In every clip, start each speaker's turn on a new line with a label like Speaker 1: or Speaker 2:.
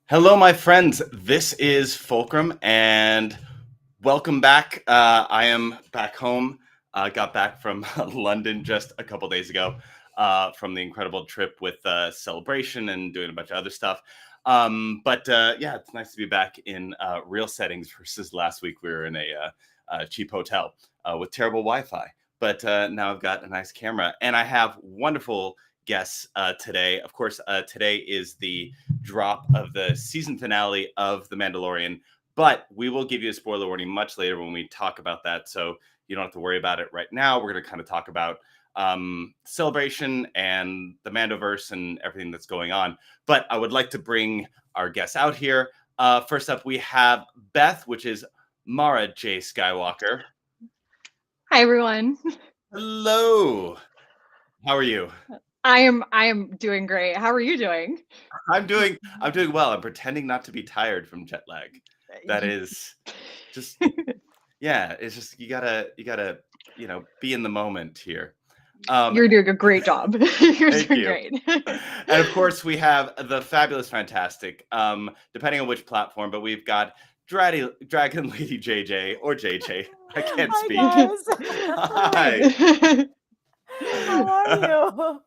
Speaker 1: Hello, my friends. This is Fulcrum, and welcome back. I am back home. Got back from London just a couple days ago from the incredible trip with Celebration and doing a bunch of other stuff. But yeah, it's nice to be back in real settings versus last week we were in a cheap hotel with terrible Wi-Fi. But now I've got a nice camera, and I have wonderful guests today. Of course, today is the drop of the season finale of The Mandalorian, but we will give you a spoiler warning much later when we talk about that, so you don't have to worry about it right now. We're going to kind of talk about Celebration and the Mandoverse and everything that's going on. But I would like to bring our guests out here. First up, we have Beth, which is Mara.j. Skywalker.
Speaker 2: Hi, everyone.
Speaker 1: Hello. How are you?
Speaker 2: I am doing great. How are you doing?
Speaker 1: I'm doing well. I'm pretending not to be tired from jet lag. That is just yeah, it's just you gotta be in the moment here.
Speaker 2: You're doing a great job. You're doing great.
Speaker 1: And of course we have the fabulous, fantastic, depending on which platform, but we've got Dragon Lady JJ or JJ. I can't speak.
Speaker 3: Hi. How are you?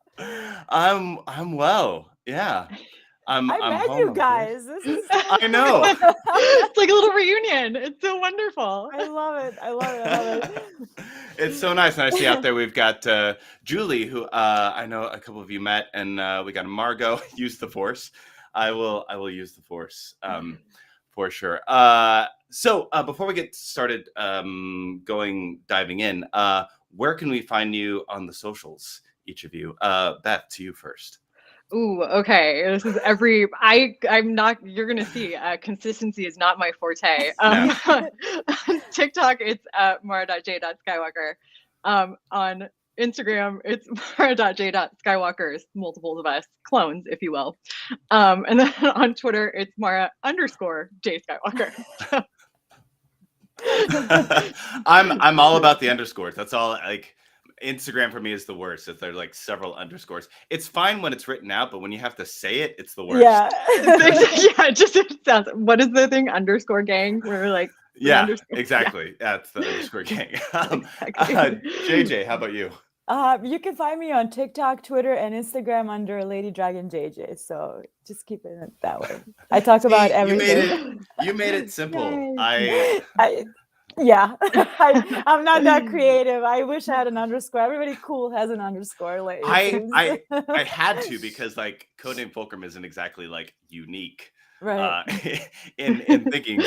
Speaker 1: I'm well. Yeah.
Speaker 3: I met
Speaker 1: home,
Speaker 3: you guys. This is
Speaker 1: I know.
Speaker 2: It's like a little reunion. It's so wonderful.
Speaker 3: I love it.
Speaker 1: It's so nice. And I see out there we've got Julie, who I know a couple of you met, and we got Margot. Use the Force. I will use the Force for sure. So before we get started diving in, where can we find you on the socials, each of you? Beth, to you first.
Speaker 2: Ooh, okay. This is I'm not, you're going to see, consistency is not my forte. On TikTok, it's mara.j.skywalker. On Instagram, it's mara.j.skywalker, multiples of us, clones, if you will. And then on Twitter, it's mara_j.skywalker.
Speaker 1: I'm all about the underscores. That's all. Like, Instagram for me is the worst. If there's like several underscores, it's fine when it's written out, but when you have to say it, it's the worst.
Speaker 3: Yeah.
Speaker 2: It sounds. What is the thing? Underscore gang. We're like.
Speaker 1: Yeah, exactly. Yeah. That's the underscore gang. JJ, how about you?
Speaker 3: You can find me on TikTok, Twitter, and Instagram under ladydragonladyjj. So just keep it that way. I talk about everything.
Speaker 1: You made it simple.
Speaker 3: Yeah, I'm not that creative. I wish I had an underscore. Everybody cool has an underscore. Like
Speaker 1: I had to, because like codename Fulcrum isn't exactly like unique,
Speaker 3: right?
Speaker 1: In thinking.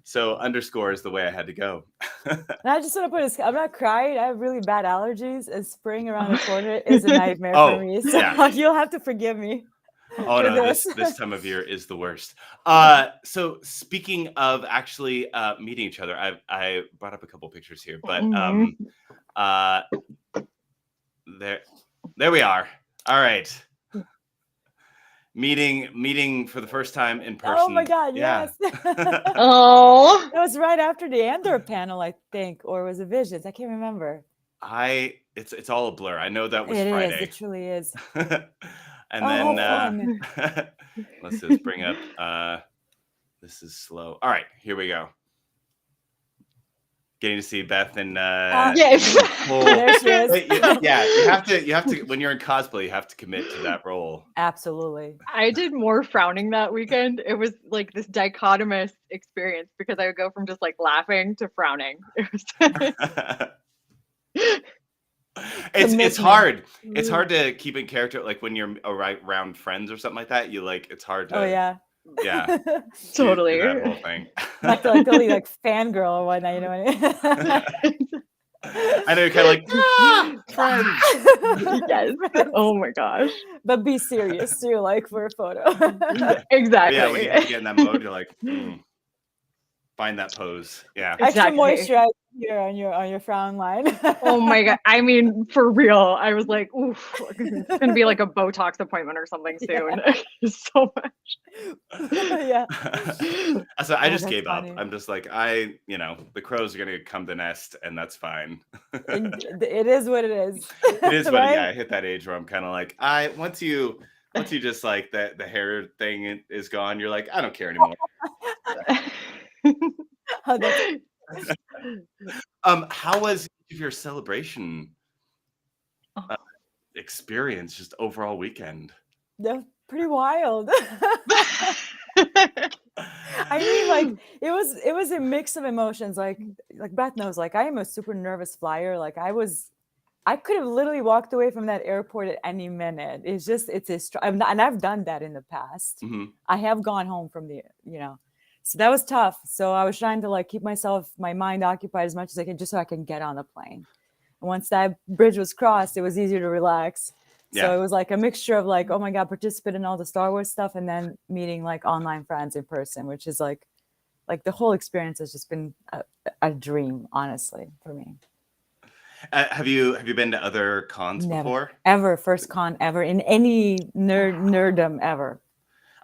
Speaker 1: So underscore is the way I had to go.
Speaker 3: And I just want to put I'm not crying. I have really bad allergies, and spring around the corner is a nightmare for me. So yeah. You'll have to forgive me.
Speaker 1: Oh no, this time of year is the worst. So speaking of actually meeting each other, I brought up a couple pictures here, but there we are. All right. Meeting for the first time in person.
Speaker 3: Oh my God, yes.
Speaker 2: Oh.
Speaker 3: It was right after the Andor panel, I think, or was it Visions? I can't remember.
Speaker 1: It's all a blur. I know that was
Speaker 3: Friday.
Speaker 1: Friday.
Speaker 3: It truly is.
Speaker 1: And then let's just bring up this is slow. All right, here we go. Getting to see Beth and
Speaker 2: yes.
Speaker 3: There she is.
Speaker 1: you have to when you're in cosplay, you have to commit to that role.
Speaker 3: Absolutely.
Speaker 2: I did more frowning that weekend. It was like this dichotomous experience, because I would go from just like laughing to frowning. It was
Speaker 1: it's hard. It's hard to keep in character, like when you're around friends or something like that. It's hard to.
Speaker 3: Oh yeah.
Speaker 2: Yeah. Totally.
Speaker 1: Do that whole thing.
Speaker 3: Not to totally like fangirl or whatnot, you know what I mean?
Speaker 1: I know, you're kind of like friends.
Speaker 2: Yes. Oh my gosh.
Speaker 3: But be serious too, like for a photo.
Speaker 2: Exactly.
Speaker 1: Yeah, when you get in that mode, you're like, find that pose. Yeah.
Speaker 3: Extra moisturize Here on your frown line.
Speaker 2: Oh my God. I mean, for real. I was like, oof, it's gonna be like a Botox appointment or something soon. So much.
Speaker 3: Yeah.
Speaker 1: So I
Speaker 3: Oh,
Speaker 1: just
Speaker 3: that's
Speaker 1: gave up.
Speaker 3: funny.
Speaker 1: I'm just like, the crows are gonna come to nest, and that's fine.
Speaker 3: It is what it is.
Speaker 1: It is what,
Speaker 3: right?
Speaker 1: yeah. I hit that age where I'm kind of like, once you just like the hair thing is gone, you're like, I don't care anymore.
Speaker 3: Oh, that's
Speaker 1: How was your celebration experience, just overall weekend?
Speaker 3: yeah, pretty wild. I mean, like it was a mix of emotions. Like Beth knows, like I am a super nervous flyer. Like I could have literally walked away from that airport at any minute. It's just and I've done that in the past.
Speaker 1: Mm-hmm.
Speaker 3: I have gone home from so that was tough. So I was trying to like keep my mind occupied as much as I could, just so I can get on the plane. And once that bridge was crossed, it was easier to relax.
Speaker 1: Yeah.
Speaker 3: So it was like a mixture of like, oh my God, participate in all the Star Wars stuff, and then meeting like online friends in person, which is like the whole experience has just been a dream, honestly, for me.
Speaker 1: Have you been to other cons before?
Speaker 3: Ever. First con ever in any nerddom ever.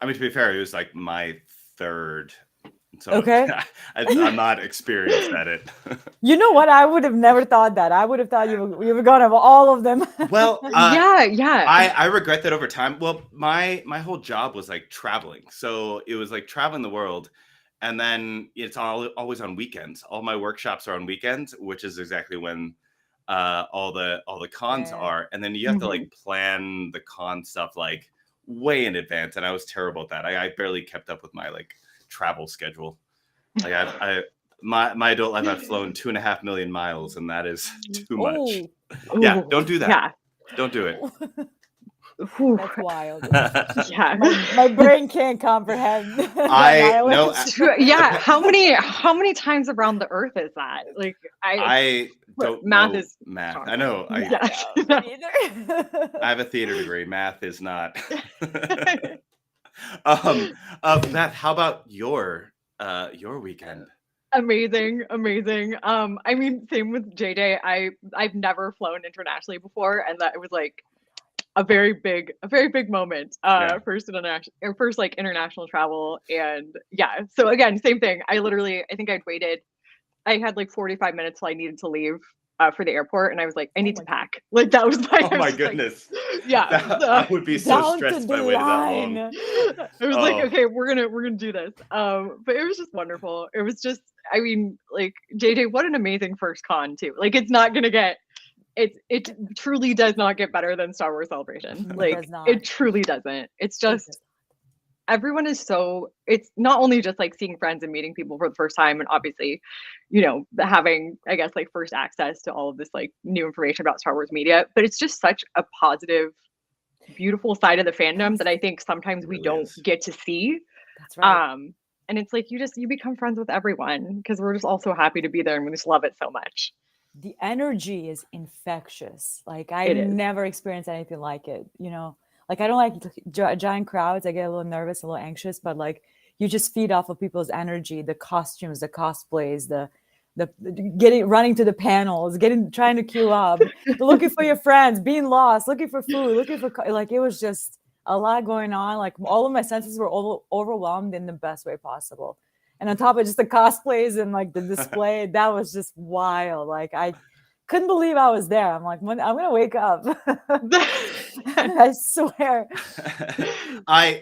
Speaker 1: I mean, to be fair, it was like my third. So
Speaker 3: okay.
Speaker 1: I'm not experienced at it.
Speaker 3: You know what? I would have never thought that. I would have thought you were gonna have all of them.
Speaker 1: Well,
Speaker 2: yeah.
Speaker 1: I regret that over time. Well, my whole job was like traveling, so it was like traveling the world, and then it's always on weekends. All my workshops are on weekends, which is exactly when all the cons are, and then you have to like plan the con stuff like way in advance, and I was terrible at that. I barely kept up with my like travel schedule. Like my adult life, I've flown 2.5 million miles, and that is too much.
Speaker 2: Ooh.
Speaker 1: Yeah, don't do that.
Speaker 2: Yeah.
Speaker 1: Don't do it.
Speaker 3: That's wild.
Speaker 2: Yeah.
Speaker 3: My brain can't comprehend.
Speaker 1: I know.
Speaker 2: Yeah. How many times around the earth is that? Like
Speaker 1: I don't
Speaker 2: math
Speaker 1: know
Speaker 2: is
Speaker 1: math.
Speaker 2: hard.
Speaker 1: I know.
Speaker 2: Yeah.
Speaker 1: I have a theater degree. Math is not. Beth, how about your weekend?
Speaker 2: Amazing. I mean, same with JJ. I've never flown internationally before, and that it was like a very big moment. First like international travel, and yeah. So again, same thing. I think I had like 45 minutes till I needed to leave for the airport, and I was like, I need to pack. Like that was my.
Speaker 1: Oh my goodness.
Speaker 2: Like, yeah.
Speaker 1: I would be so stressed by waiting that long.
Speaker 2: I was like, okay, we're gonna do this. But it was just wonderful. It was just, I mean, like JJ, what an amazing first con too. Like it's not gonna get. It truly does not get better than Star Wars Celebration. Like it truly doesn't. It's just everyone is so, it's not only just like seeing friends and meeting people for the first time, and obviously, having, I guess, like first access to all of this like new information about Star Wars media, but it's just such a positive, beautiful side of the fandom that I think sometimes we don't get to see.
Speaker 3: That's right.
Speaker 2: And it's like you become friends with everyone because we're just all so happy to be there and we just love it so much.
Speaker 3: The energy is infectious. Like I've never experienced anything like it. Like I don't like giant crowds. I get a little nervous, a little anxious, but like you just feed off of people's energy, the costumes, the cosplays, the running to the panels, trying to queue up, looking for your friends, being lost, looking for food, like it was just a lot going on. Like all of my senses were overwhelmed in the best way possible. And on top of just the cosplays and like the display, that was just wild. Like I couldn't believe I was there. I'm like, I'm gonna wake up. I swear.
Speaker 1: I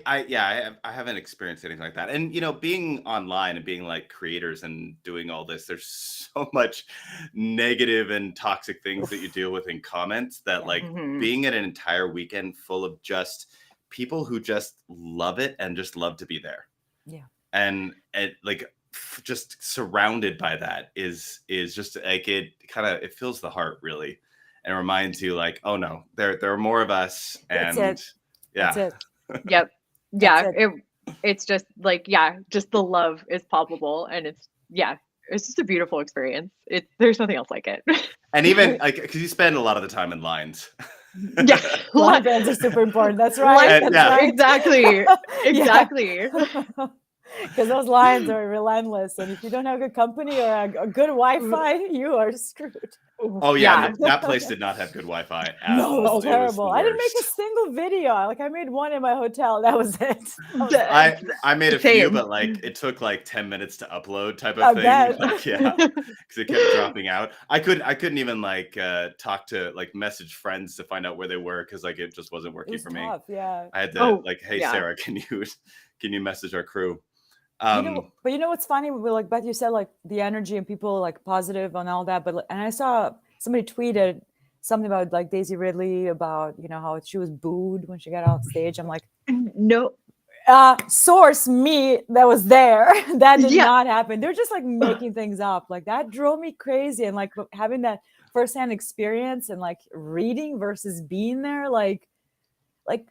Speaker 1: haven't experienced anything like that. And being online and being like creators and doing all this, there's so much negative and toxic things that you deal with in comments that like being at an entire weekend full of just people who just love it and just love to be there.
Speaker 3: Yeah.
Speaker 1: And like just surrounded by that is just like it fills the heart really, and it reminds you like, oh no, there are more of us. And
Speaker 3: That's it.
Speaker 2: Yep. Yeah. It's just like, just the love is palpable, and it's just a beautiful experience. There's nothing else like it. And
Speaker 1: even like because you spend a lot of the time in lines.
Speaker 2: Yeah,
Speaker 3: line bands are super important. That's right.
Speaker 2: Exactly.
Speaker 3: because those lines are relentless. And if you don't have good company or a good Wi-Fi, you are screwed.
Speaker 1: Oh yeah, that place did not have good Wi-Fi at all.
Speaker 3: No, it was terrible.
Speaker 1: I
Speaker 3: didn't make a single video. Like I made one in my hotel. That was it.
Speaker 1: I made a few, but like it took like 10 minutes to upload type of thing. Like, yeah, because it kept dropping out. I couldn't even like talk to like message friends to find out where they were because like it just wasn't working for me.
Speaker 3: Yeah,
Speaker 1: I had to like, hey Sarah, can you message our crew?
Speaker 3: But you know what's funny? Like Beth, you said like the energy and people like positive and all that. But and I saw somebody tweeted something about like Daisy Ridley about how she was booed when she got off stage. I'm like,
Speaker 2: no.
Speaker 3: Source me that was there. That did not happen. They're just like making things up. Like that drove me crazy. And like having that firsthand experience and like reading versus being there, like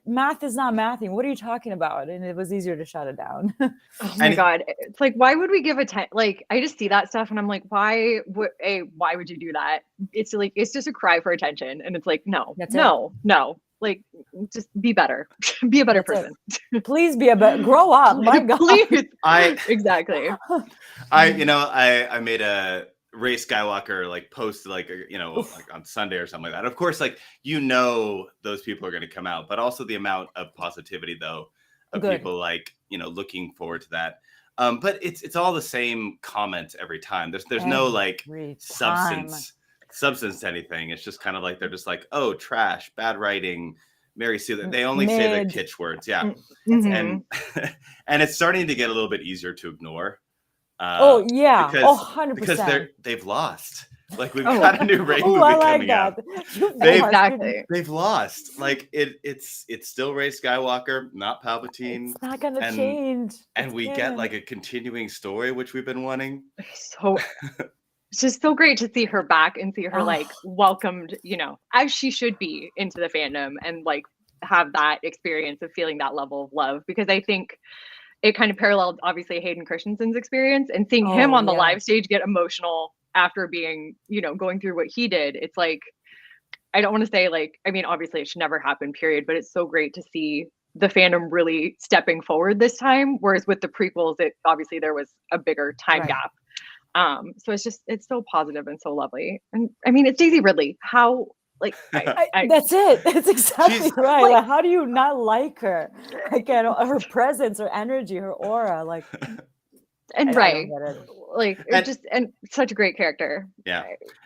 Speaker 3: math is not mathing. What are you talking about? And it was easier to shut it down.
Speaker 2: Oh my God. It's like, why would we give like, I just see that stuff and I'm like, why would you do that? It's like, it's just a cry for attention. And it's like, no, like just be better, be a better person.
Speaker 3: Please be grow up. My God.
Speaker 2: Please. Exactly.
Speaker 1: I made a Ray Skywalker like post like like on Sunday or something like that. Of course, like those people are going to come out, but also the amount of positivity though of people like looking forward to that. But it's all the same comments every time. There's no like substance to anything. It's just kind of like they're just like, oh, trash, bad writing, Mary Sue. They only say the kitsch words, and it's starting to get a little bit easier to ignore. Because they've lost. Like we've got a new Ray movie coming out. They've lost. Like it's still Ray Skywalker, not Palpatine.
Speaker 3: It's not gonna change.
Speaker 1: And we get like a continuing story, which we've been wanting.
Speaker 2: So it's just so great to see her back and see her like welcomed, as she should be into the fandom and like have that experience of feeling that level of love, because I think it kind of paralleled obviously Hayden Christensen's experience, and seeing him on the live stage get emotional after being, going through what he did. It's like, I don't want to say like, I mean, obviously it should never happen, period, but it's so great to see the fandom really stepping forward this time. Whereas with the prequels, obviously there was a bigger time gap. So it's so positive and so lovely. And I mean, it's Daisy Ridley. How like
Speaker 3: that's it. That's exactly right. Like, how do you not like her? Like her presence, her energy, her aura, like
Speaker 2: and and such a great character.
Speaker 1: Yeah.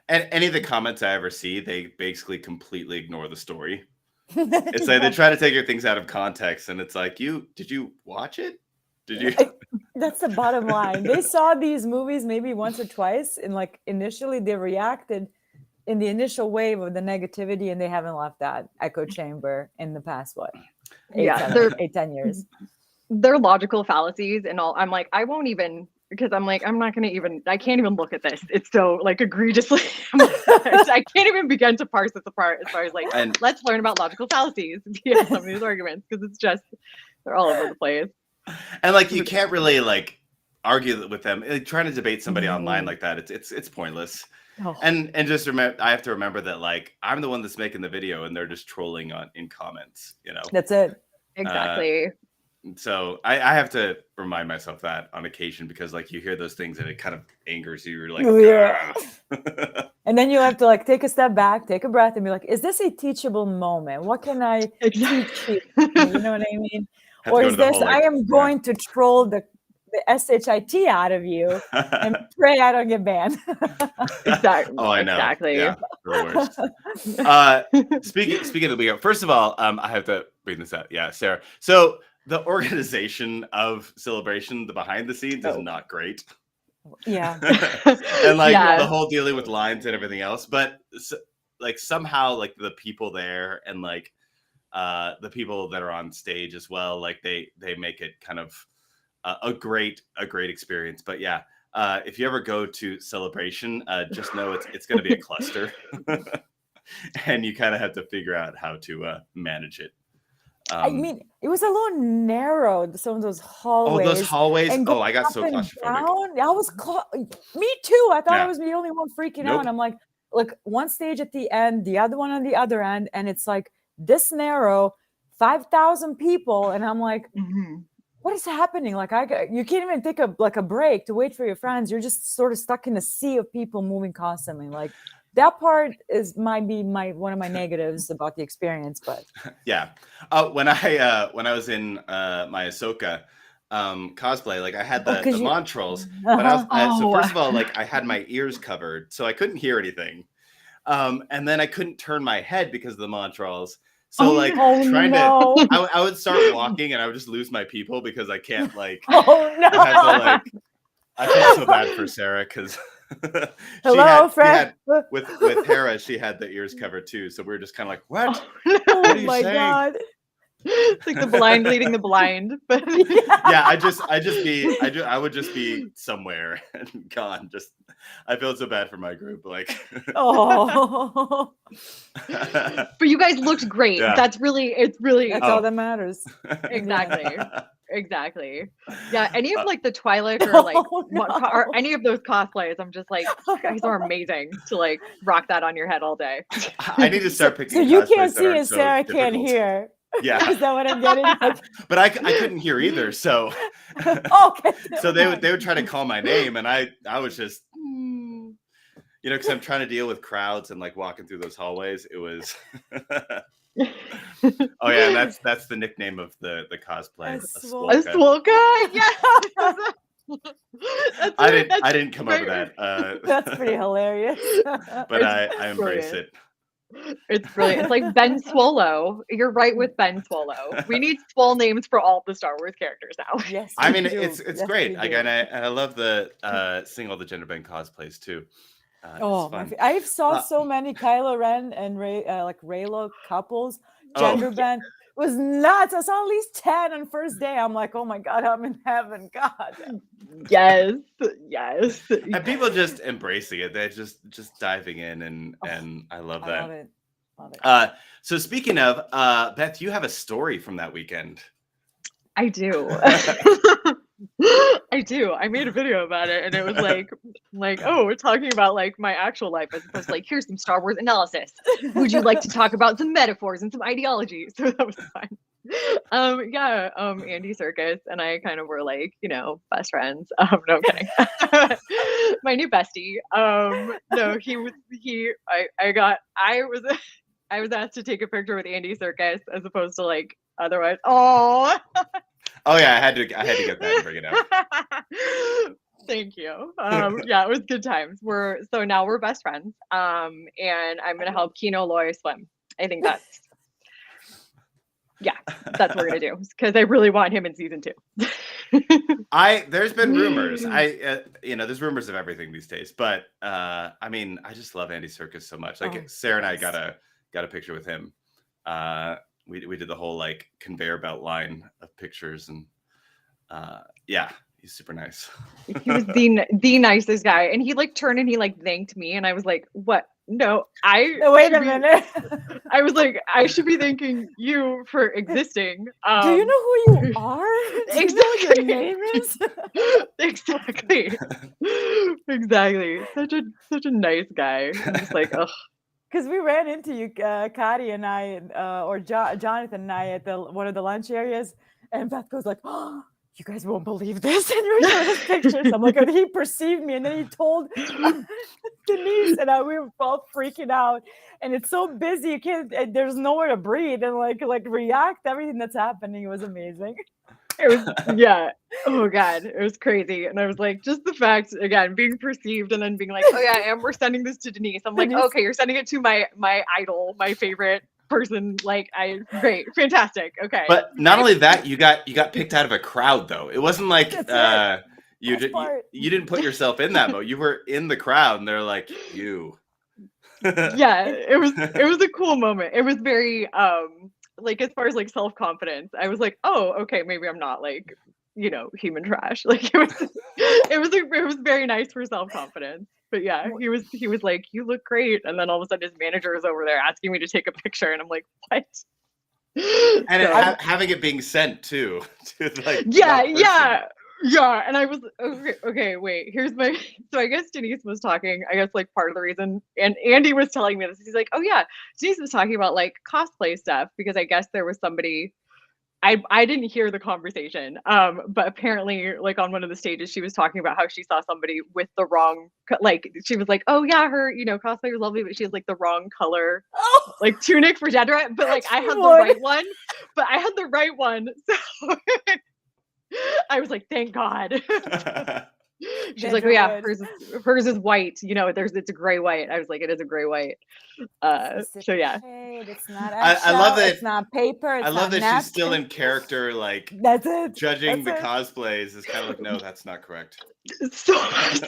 Speaker 1: And any of the comments I ever see, they basically completely ignore the story. It's like they try to take your things out of context, and it's like, did you watch it? Did you?
Speaker 3: That's the bottom line. They saw these movies maybe once or twice, and like initially they reacted in the initial wave of the negativity, and they haven't left that echo chamber in the past 8-10 years.
Speaker 2: Their logical fallacies and all. I'm like, I won't even, because I'm like, I'm not gonna even. I can't even look at this. It's so like egregiously. I can't even begin to parse this apart as far as like, let's learn about logical fallacies via some of these arguments, because it's just they're all over the place.
Speaker 1: And like you can't really like argue with them. Like, trying to debate somebody online like that, it's pointless. And just remember, I have to remember that like I'm the one that's making the video, and they're just trolling in comments.
Speaker 3: That's it.
Speaker 2: Exactly.
Speaker 1: So I have to remind myself that on occasion, because like you hear those things and it kind of angers you. You're like,
Speaker 3: and then you have to like take a step back, take a breath, and be like, is this a teachable moment? What can I teach you? You know what I mean? Or is this, I am going to troll the SHIT out of you and pray I don't get banned.
Speaker 2: Exactly.
Speaker 1: Oh, I know.
Speaker 2: Exactly.
Speaker 1: Yeah, the worst. Speaking of the video, first of all, I have to bring this up. Yeah, Sarah. So the organization of Celebration, the behind the scenes is not great.
Speaker 3: Yeah.
Speaker 1: And like the whole dealing with lines and everything else. But like somehow like the people there and like the people that are on stage as well, like they make it kind of a great experience. But yeah, if you ever go to Celebration, just know it's going to be a cluster. And you kind of have to figure out how to manage it.
Speaker 3: I mean, it was a little narrow, some of those hallways.
Speaker 1: Oh, those hallways. Oh, I got so claustrophobic.
Speaker 3: Me too. I thought I was the only one freaking out. And I'm like, look, one stage at the end, the other one on the other end. And it's like this narrow, 5,000 people. And I'm like, what is happening? Like you can't even take a break to wait for your friends. You're just sort of stuck in a sea of people moving constantly. Like that part might be one of my negatives about the experience. But
Speaker 1: yeah, when I was in my Ahsoka cosplay, like I had the Montrals, but so first of all, like I had my ears covered, so I couldn't hear anything, and then I couldn't turn my head because of the Montrals. So I would start walking and I would just lose my people because I can't like.
Speaker 3: Oh no!
Speaker 1: I felt so bad for Sarah because with Hera, she had the ears covered too. So we were just kind of like, what?
Speaker 3: Oh
Speaker 1: what are you
Speaker 3: my
Speaker 1: saying?
Speaker 3: God!
Speaker 2: It's like the blind leading the blind. But
Speaker 1: yeah, I would just be somewhere and gone. I feel so bad for my group. Like,
Speaker 3: oh.
Speaker 2: But you guys looked great. Yeah. That's
Speaker 3: all that matters.
Speaker 2: Exactly. Yeah. Any of like the Twilight or like or any of those cosplays, I'm just like, you guys are amazing to like rock that on your head all day.
Speaker 1: I need to start picking.
Speaker 3: So you can't see and Sarah can't hear.
Speaker 1: Yeah.
Speaker 3: Is that what I'm getting?
Speaker 1: But I couldn't hear either. So
Speaker 3: okay.
Speaker 1: So they would try to call my name, and I was just because I'm trying to deal with crowds and like walking through those hallways. It was oh yeah, and that's the nickname of the cosplay.
Speaker 2: Ahsoka. Yeah.
Speaker 1: I didn't come up with that.
Speaker 3: That's pretty hilarious.
Speaker 1: But I embrace it.
Speaker 2: It's brilliant. It's like Ben Swallow. You're right with Ben Swallow. We need swole names for all the Star Wars characters now.
Speaker 3: Yes,
Speaker 1: I mean it's great. Again, I love the seeing all the gender bend cosplays too.
Speaker 3: I saw so many Kylo Ren and Reylo couples gender bend. It was nuts. I saw at least 10 on first day. I'm like, oh my God, I'm in heaven. God.
Speaker 2: Yes.
Speaker 1: And people just embracing it. They're just diving in and I love that.
Speaker 3: I love it.
Speaker 1: So speaking of, Beth, you have a story from that weekend.
Speaker 2: I do. I do. I made a video about it and it was like, oh, we're talking about like my actual life as opposed to like, here's some Star Wars analysis. Would you like to talk about some metaphors and some ideology? So that was fun. Andy Serkis and I kind of were like, best friends. No, I'm kidding. My new bestie. No, I was asked to take a picture with Andy Serkis as opposed to like otherwise.
Speaker 1: Oh yeah, I had to get that and bring it up.
Speaker 2: Thank you. Yeah, it was good times. Now we're best friends. And I'm gonna help Kino Loy swim. I think that's what we're gonna do because I really want him in season 2.
Speaker 1: There's been rumors. There's rumors of everything these days, but I mean, I just love Andy Serkis so much. Like Sarah and I got a picture with him. We did the whole like conveyor belt line of pictures and he's super nice.
Speaker 2: He was the nicest guy and he like turned and he like thanked me and I was like, what? No,
Speaker 3: wait a minute.
Speaker 2: I was like, I should be thanking you for existing.
Speaker 3: Do you know who you are? Do you know what your name is?
Speaker 2: Exactly. Such a nice guy. I'm just like, ugh.
Speaker 3: Because we ran into you, Kari and I, or Jonathan and I at one of the lunch areas, and Beth goes like, "Oh, you guys won't believe this," and we showed us pictures. I'm like, he perceived me, and then he told Denise, and we were both freaking out. And it's so busy, you can't. There's nowhere to breathe and like react to everything that's happening. It was amazing.
Speaker 2: It was, oh God, it was crazy. And I was like, just the fact, again, being perceived and then being like, oh yeah, and we're sending this to Denise. I'm like, okay, you're sending it to my idol, my favorite person. Like, great, fantastic. Okay.
Speaker 1: But not only that, you got picked out of a crowd though. It wasn't like you didn't put yourself in that mode. You were in the crowd and they're like, you.
Speaker 2: Yeah, it was a cool moment. It was very, like as far as like self-confidence, I was like, oh, okay, maybe I'm not like, human trash. Like it was very nice for self-confidence. But yeah, he was like, you look great. And then all of a sudden his manager is over there asking me to take a picture. And I'm like, what?
Speaker 1: And having it being sent too. To like,
Speaker 2: yeah. And I was, okay, wait, so I guess Denise was talking, I guess like part of the reason, and Andy was telling me this, he's like, oh yeah, Denise was talking about like cosplay stuff, because I guess there was somebody I didn't hear the conversation, but apparently, like on one of the stages, she was talking about how she saw somebody with the wrong, like she was like, "Oh yeah, her cosplay was lovely, but she has like the wrong color,
Speaker 3: Oh,
Speaker 2: like tunic for Jedra." But like I had the right one, so I was like, "Thank God." She's like, "Oh yeah, hers is white. It's a gray white." I was like, "It is a gray white." So yeah,
Speaker 3: shade. It's not
Speaker 1: I love that.
Speaker 3: It's not paper. It's
Speaker 1: I love
Speaker 3: not
Speaker 1: that she's still in character, like
Speaker 3: That's it.
Speaker 1: judging the cosplays is kind of like, no, that's not correct.
Speaker 2: so much.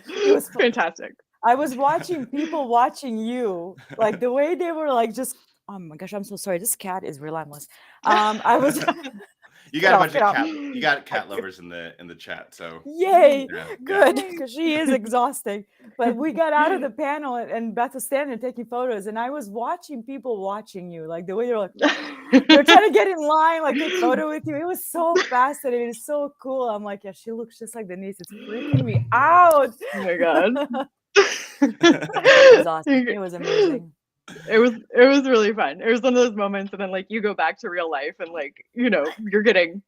Speaker 2: It was fantastic.
Speaker 3: I was watching people watching you, like the way they were like just. Oh my gosh, I'm so sorry. This cat is relentless. I was.
Speaker 1: You got a bunch of cat. You got cat lovers in the chat, so
Speaker 3: yay, good, because she is exhausting. But we got out of the panel, and Beth was standing taking photos, and I was watching people watching you, like the way they're like, they're trying to get in line, like take photo with you. It was so fascinating. It's so cool. I'm like, yeah, she looks just like Denise. It's freaking me out.
Speaker 2: Oh my god,
Speaker 3: it was awesome. It was amazing.
Speaker 2: It was really fun. It was one of those moments, and then like you go back to real life, and like you're getting,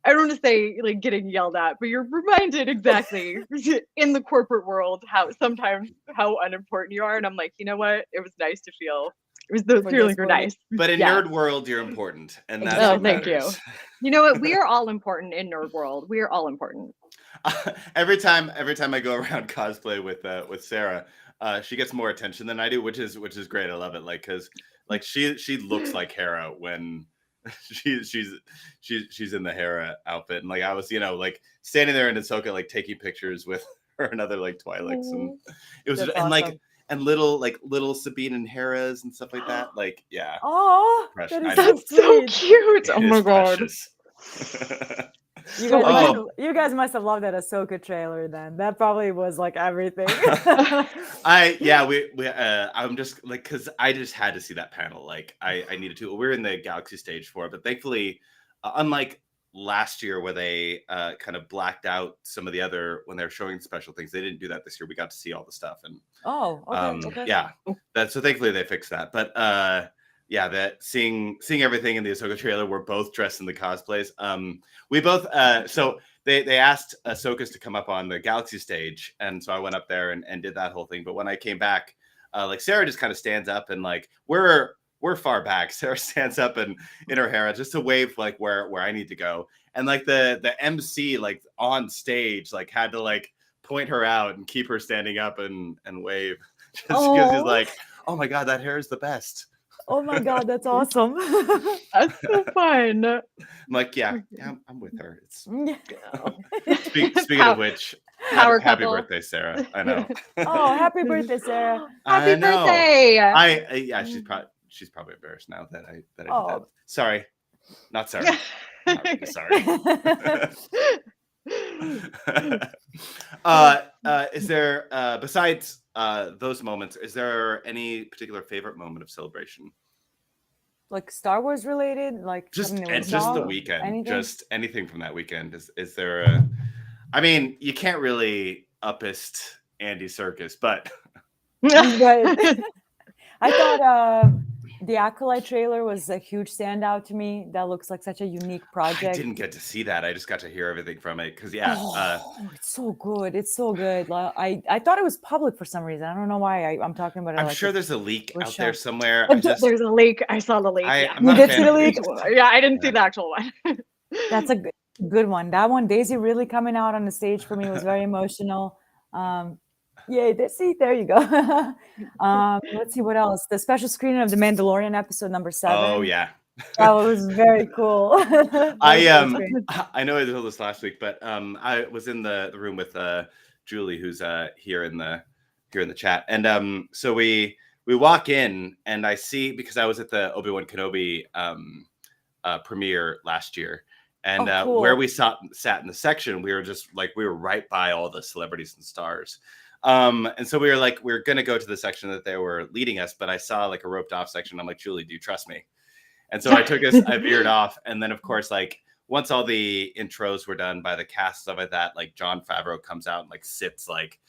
Speaker 2: I don't want to say like getting yelled at, but you're reminded exactly in the corporate world how unimportant you are. And I'm like, you know what? It was nice to feel. It was the feeling were nice.
Speaker 1: But in nerd world, you're important, and that's
Speaker 2: what matters. You. You know what? We are all important in nerd world. We are all important.
Speaker 1: Every time I go around cosplay with Sarah. She gets more attention than I do, which is great. I love it. Like, cause like she looks like Hera when she's in the Hera outfit, and like I was like standing there in Ahsoka, like taking pictures with her and other like Twi'leks, and it was and like and little Sabine and Hera's and stuff like that. Like yeah.
Speaker 3: Oh,
Speaker 2: that's so cute. Oh my god.
Speaker 3: You guys must have loved that Ahsoka trailer then. That probably was like everything.
Speaker 1: I'm just like, because I just had to see that panel. Like I needed to. We're in the Galaxy stage for it, but thankfully, unlike last year where they kind of blacked out some of the other when they were showing special things, they didn't do that this year. We got to see all the stuff, and
Speaker 3: okay.
Speaker 1: Yeah, so thankfully they fixed that. But yeah, that seeing everything in the Ahsoka trailer, we're both dressed in the cosplays. We both so they asked Ahsoka to come up on the Galaxy stage, and so I went up there and did that whole thing. But when I came back, like Sarah just kind of stands up, and like we're far back. Sarah stands up and in her Hera just to wave like where I need to go, and like the MC like on stage like had to like point her out and keep her standing up and wave just because he's like, oh my god, that hair is the best.
Speaker 3: Oh my god, that's awesome.
Speaker 2: That's so fun.
Speaker 1: I'm like, yeah, I'm with her. It's speaking of which, happy birthday, Sarah. I know.
Speaker 3: Oh, happy birthday, Sarah.
Speaker 2: Happy birthday.
Speaker 1: She's probably embarrassed now that I did that. Sorry. Not sorry. Not really sorry. Is there besides those moments, is there any particular favorite moment of celebration?
Speaker 3: Like Star Wars related, like
Speaker 1: just the weekend, anything? Just anything from that weekend. Is there I mean, you can't really uppist Andy Serkis, but
Speaker 3: I thought the Acolyte trailer was a huge standout to me. That looks like such a unique project.
Speaker 1: I didn't get to see that. I just got to hear everything from it because
Speaker 3: it's so good. It's so good. I thought it was public for some reason. I don't know why I'm talking about it.
Speaker 1: I'm sure there's a leak out there somewhere.
Speaker 2: There's a leak. I saw the leak.
Speaker 3: You did see the leak?
Speaker 2: Yeah, I didn't see the actual one.
Speaker 3: That's a good one. That one, Daisy really coming out on the stage for me was very emotional. Yay, there you go. Let's see what else. The special screening of the Mandalorian episode number 7.
Speaker 1: Oh yeah.
Speaker 3: That was very cool.
Speaker 1: I know I told this last week, but I was in the room with Julie, who's here in the chat. And so we walk in and I see, because I was at the Obi-Wan Kenobi premiere last year. And cool. Where we sat in the section, we were right by all the celebrities and stars. And so we were going to go to the section that they were leading us, but I saw like a roped off section. I'm like, Julie, do you trust me? And so I veered off. And then of course, like once all the intros were done by the cast, stuff like that, like Jon Favreau comes out and like sits like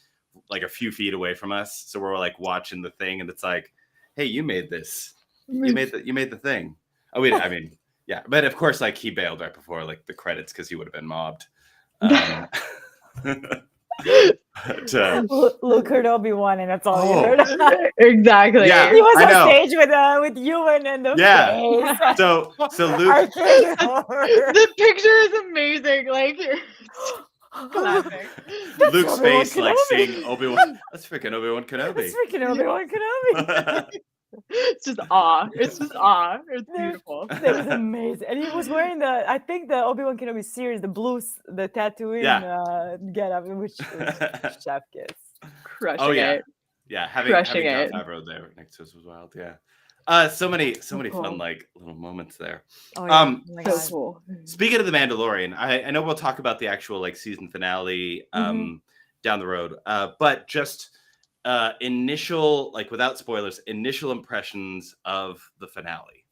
Speaker 1: a few feet away from us. So we're like watching the thing and it's like, hey, you made this, you made the thing. Oh, I mean, yeah, but of course, like he bailed right before like the credits because he would have been mobbed. But,
Speaker 3: Luke heard Obi-Wan, and that's all he
Speaker 1: Oh.
Speaker 3: heard.
Speaker 2: Exactly.
Speaker 1: Yeah.
Speaker 3: He was
Speaker 1: I
Speaker 3: on
Speaker 1: know.
Speaker 3: stage with Ewan and the face.
Speaker 1: So
Speaker 3: I
Speaker 1: Luke,
Speaker 3: can't remember.
Speaker 2: The picture is amazing. Like, classic.
Speaker 3: That's
Speaker 1: Luke's
Speaker 3: Obi-Wan
Speaker 1: face, like
Speaker 3: Kenobi.
Speaker 1: seeing Obi-Wan. That's freaking Obi-Wan Kenobi.
Speaker 3: That's freaking Obi-Wan Kenobi.
Speaker 2: It's just awe. It's just awe. It's beautiful.
Speaker 3: That was amazing. And he was wearing I think the Obi-Wan Kenobi series, the Tatooine getup, which was chef kiss.
Speaker 2: Crushing it.
Speaker 1: Yeah, having Jon Favreau there next to us was wild. Yeah. So many
Speaker 2: cool.
Speaker 1: fun like little moments there.
Speaker 3: Oh, yeah.
Speaker 2: So cool.
Speaker 1: Speaking of the Mandalorian, I know we'll talk about the actual like season finale down the road. But just initial, like without spoilers, initial impressions of the finale.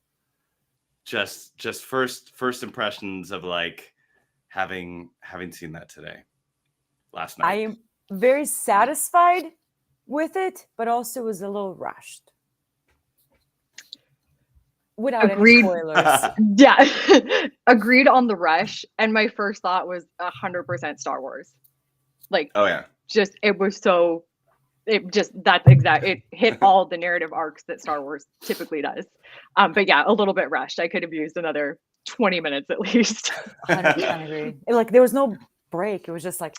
Speaker 1: Just first impressions of like having seen that today, last night.
Speaker 3: I am very satisfied with it, but also was a little rushed. Without any spoilers.
Speaker 2: Yeah. Agreed on the rush. And my first thought was 100% Star Wars. Like,
Speaker 1: oh yeah.
Speaker 2: Just, it hit all the narrative arcs that Star Wars typically does. But yeah, a little bit rushed. I could have used another 20 minutes at least.
Speaker 3: 100% agree. Like, there was no break. It was just like,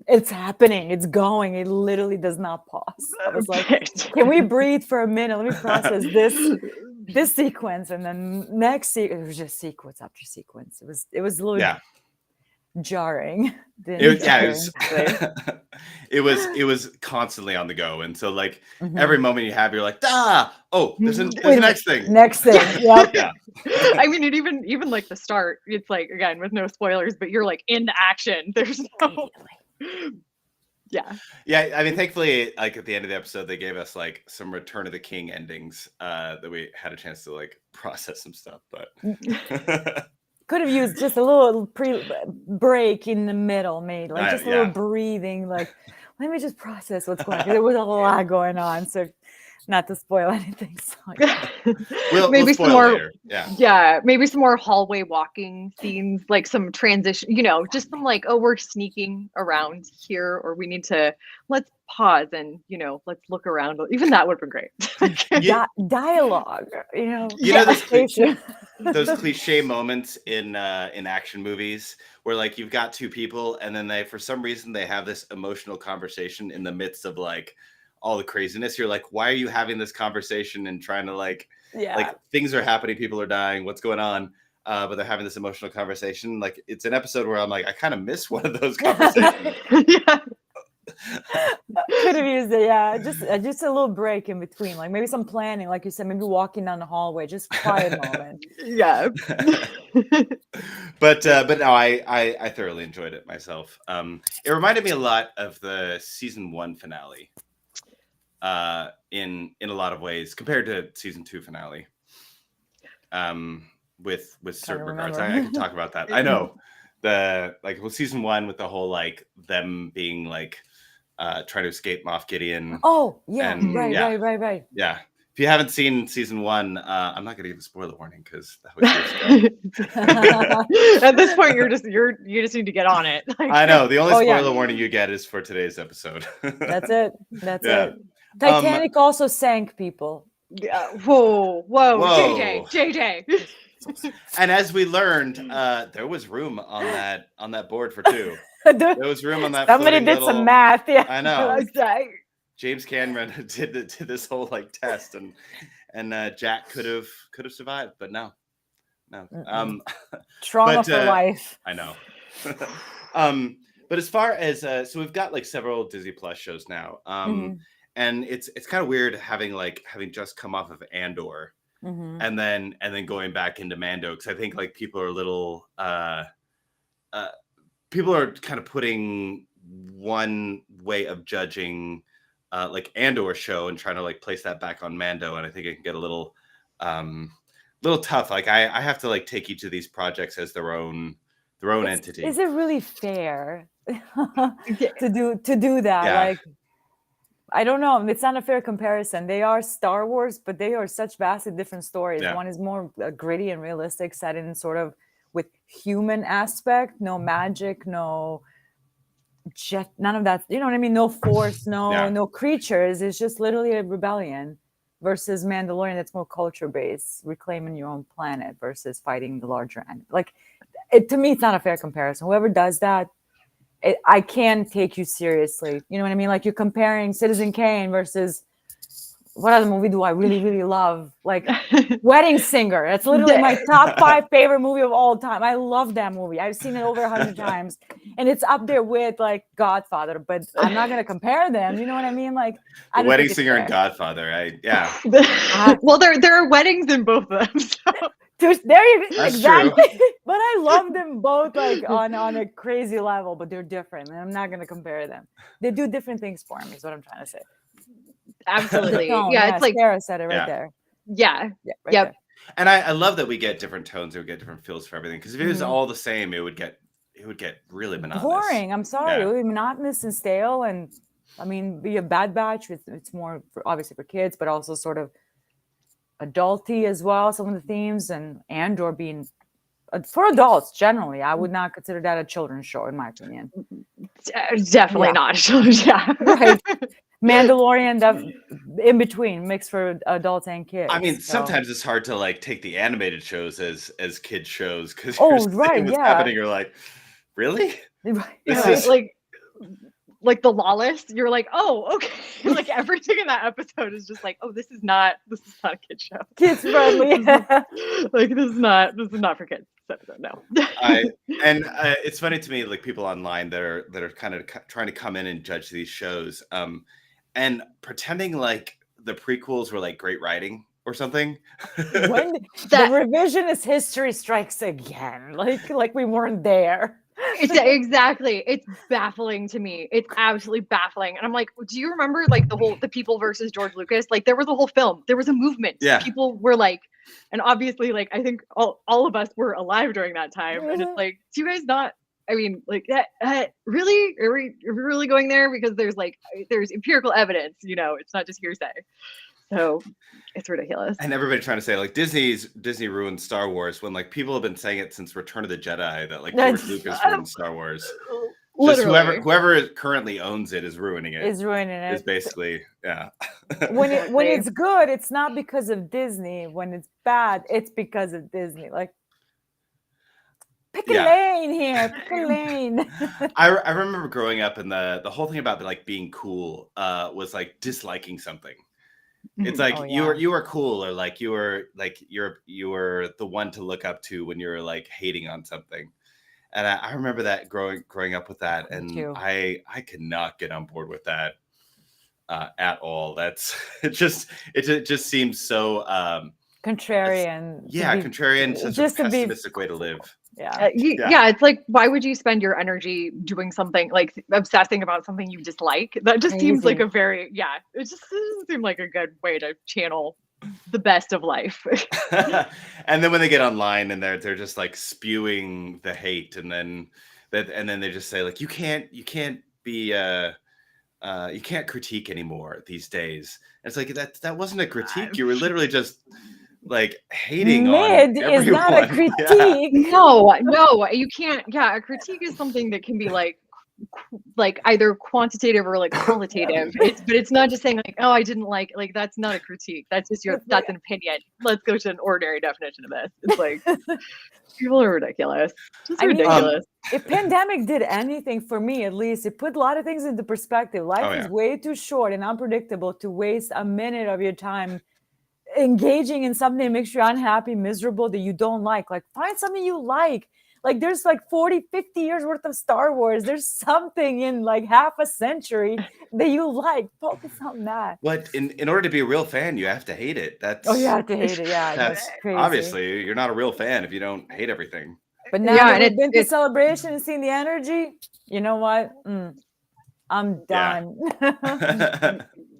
Speaker 3: it's happening. It's going. It literally does not pause. I was like, can we breathe for a minute? Let me process this sequence, and then next it was just sequence after sequence. It was a little jarring.
Speaker 1: It was constantly on the go, and so like every moment you have, you're like, there's the next thing.
Speaker 3: Yep.
Speaker 1: Yeah.
Speaker 2: I mean, it even like the start, it's like, again, with no spoilers, but you're like in the action. There's no
Speaker 1: Yeah, I mean, thankfully, like at the end of the episode, they gave us like some Return of the King endings that we had a chance to like process some stuff, but
Speaker 3: could have used just a little break in the middle, maybe like just a little breathing, like let me just process what's going on. There was a lot going on, so not to spoil anything. So
Speaker 2: maybe some more
Speaker 1: later.
Speaker 2: Maybe some more hallway walking scenes, like some transition, just some like, oh, we're sneaking around here, or we need to, let's pause and let's look around. Even that would have been great.
Speaker 3: Dialogue,
Speaker 1: those cliche moments in action movies where like you've got two people and then they, for some reason, they have this emotional conversation in the midst of like all the craziness. You're like, why are you having this conversation and trying to like things are happening, people are dying, what's going on? But they're having this emotional conversation. Like, it's an episode where I'm like, I kind of miss one of those conversations.
Speaker 3: Could have used it, just a little break in between, like maybe some planning, like you said, maybe walking down the hallway, just quiet moment.
Speaker 1: But no, I thoroughly enjoyed it myself. It reminded me a lot of the season 1 finale. In a lot of ways compared to season 2 finale, with certain regards. I can talk about that. I know with season 1 with the whole like them being like trying to escape Moff Gideon.
Speaker 3: Oh yeah, right.
Speaker 1: Yeah. If you haven't seen season 1, I'm not going to give a spoiler warning because that was years ago.
Speaker 2: At this point, you just need to get on it.
Speaker 1: I know the only spoiler warning you get is for today's episode.
Speaker 3: That's it. Titanic also sank people.
Speaker 2: Yeah. Whoa. JJ.
Speaker 1: And as we learned, there was room on that board for 2. There was room on that.
Speaker 3: Somebody did some math. Yeah,
Speaker 1: I know.
Speaker 2: Okay.
Speaker 1: James Cameron did this whole like test, and Jack could have survived, but no.
Speaker 3: Trauma for life.
Speaker 1: I know. But as far as so we've got like several Disney Plus shows now, and it's kind of weird having just come off of Andor, and then going back into Mando, because I think like people are a little people are kind of putting one way of judging like Andor show and trying to like place that back on Mando, and I think it can get a little tough. Like I have to like take each of these projects as their own entity.
Speaker 3: Is it really fair to do that?
Speaker 1: Yeah.
Speaker 3: Like, I don't know. It's not a fair comparison. They are Star Wars, but they are such vastly different stories.
Speaker 1: Yeah.
Speaker 3: One is more gritty and realistic, set in sort of with human aspect, no magic, no jet, none of that. You know what I mean? No force, no creatures. It's just literally a rebellion. Versus Mandalorian, that's more culture based, reclaiming your own planet versus fighting the larger enemy. Like, to me, it's not a fair comparison. Whoever does that, I can't take you seriously. You know what I mean? Like, you're comparing Citizen Kane versus what other movie do I really, really love? Like Wedding Singer. That's literally my top 5 favorite movie of all time. I love that movie. I've seen it over 100 times. And it's up there with like Godfather, but I'm not going to compare them. You know what I mean? Like
Speaker 1: The Wedding Singer and Godfather.
Speaker 2: Well, there are weddings in both of them. So.
Speaker 3: There you go.
Speaker 1: That's
Speaker 3: Exactly.
Speaker 1: true.
Speaker 3: But I love them both like on a crazy level, but they're different. And I'm not going to compare them. They do different things for me is what I'm trying to say.
Speaker 2: Absolutely.
Speaker 3: It's like Sarah said it right there.
Speaker 2: Yeah.
Speaker 3: Right there.
Speaker 1: And I love that we get different tones and we get different feels for everything. Because if it was all the same, it would get really monotonous.
Speaker 3: Boring. I'm sorry. It would be monotonous and stale. And I mean, be a Bad Batch. It's more obviously for kids, but also sort of adulty as well. Some of the themes and Andor being for adults generally. I would not consider that a children's show, in my opinion.
Speaker 2: Definitely not. Yeah.
Speaker 3: Right. Mandalorian, in between, mixed for adults and kids.
Speaker 1: I mean, sometimes it's hard to like take the animated shows as kid shows because
Speaker 3: what's
Speaker 1: happening. You're like, really?
Speaker 2: Like the Lawless. You're like, oh, okay. Like everything in that episode is just like, oh, this is not a kid show.
Speaker 3: Kids friendly.
Speaker 2: Like this is not for kids. No.
Speaker 1: It's funny to me, like people online that are kind of trying to come in and judge these shows, and pretending like the prequels were like great writing or something.
Speaker 3: When the revisionist history strikes again, like we weren't there.
Speaker 2: It's baffling to me. It's absolutely baffling. And I'm like, do you remember like the people versus George Lucas? Like there was a whole film. There was a movement.
Speaker 1: Yeah.
Speaker 2: People were like, and obviously like I think all of us were alive during that time. And it's like, do you guys not? I mean, like that really? Are we really going there? Because there's empirical evidence, it's not just hearsay. So it's ridiculous.
Speaker 1: And everybody trying to say like Disney ruined Star Wars when like people have been saying it since Return of the Jedi that like George Lucas ruined Star Wars.
Speaker 2: Literally.
Speaker 1: Just whoever currently owns it is ruining it.
Speaker 3: Is
Speaker 1: basically, yeah.
Speaker 3: when it's good, it's not because of Disney. When it's bad, it's because of Disney. Like pick a lane here, pick a lane.
Speaker 1: I remember growing up and the whole thing about like being cool was like disliking something. It's like you were cool, or like you were the one to look up to when you're like hating on something. And I remember that growing up with that, and I could not get on board with that at all. It just seems so
Speaker 3: contrarian.
Speaker 1: Contrarian. Such a pessimistic way to live.
Speaker 3: Yeah.
Speaker 2: It's like, why would you spend your energy doing something like obsessing about something you dislike? That just seems like it just doesn't seem like a good way to channel the best of life.
Speaker 1: And then when they get online and they're just like spewing the hate, and then they just say like you can't be you can't critique anymore these days. And it's like that wasn't a critique. You were literally just like hating on everyone.
Speaker 3: Is not a critique.
Speaker 2: No, you can't. Yeah, a critique is something that can be like either quantitative or like qualitative. But it's not just saying like, oh, I didn't like that's not a critique. That's just that's an opinion. Let's go to an ordinary definition of this. It's like people are ridiculous. Just ridiculous.
Speaker 3: If pandemic did anything for me, at least it put a lot of things into perspective. Life is way too short and unpredictable to waste a minute of your time engaging in something that makes you unhappy, miserable, that you don't like. Like find something you like. Like there's like 40, 50 years worth of Star Wars. There's something in like half a century that you like. Focus on that.
Speaker 1: But in order to be a real fan, you have to hate it.
Speaker 3: You have to hate it. Yeah,
Speaker 1: that's crazy. Obviously, you're not a real fan if you don't hate everything.
Speaker 3: But now that we've been to Celebration and seen the energy, you know what? I'm done.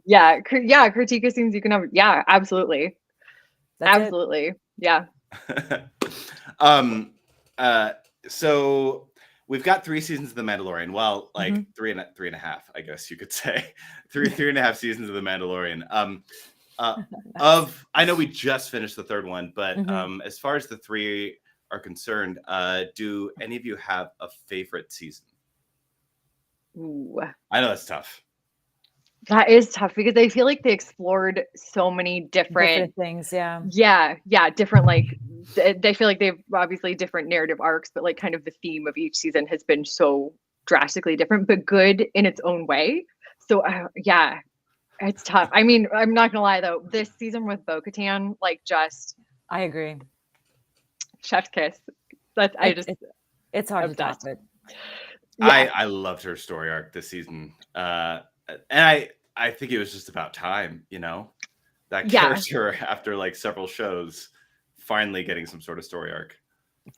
Speaker 2: Yeah. Critique seems you can have. Yeah, absolutely. Absolutely. Yeah.
Speaker 1: So we've got 3 seasons of The Mandalorian. Well, like three and a half, I guess you could say. three and a half seasons of The Mandalorian.
Speaker 3: Nice.
Speaker 1: I know we just finished the 3rd one, but as far as the 3 are concerned, do any of you have a favorite season?
Speaker 2: Ooh.
Speaker 1: I know that's tough.
Speaker 2: That is tough because I feel like they explored so many different
Speaker 3: things. Yeah.
Speaker 2: Yeah. Different, like, they feel like they've obviously different narrative arcs, but like kind of the theme of each season has been so drastically different, but good in its own way. So yeah, it's tough. I mean, I'm not gonna lie though, this season with Bo-Katan, like, just
Speaker 3: I agree.
Speaker 2: chef's kiss.
Speaker 3: It's hard to top it.
Speaker 1: Yeah. I loved her story arc this season. And I think it was just about time, you know, that character after like several shows finally getting some sort of story arc.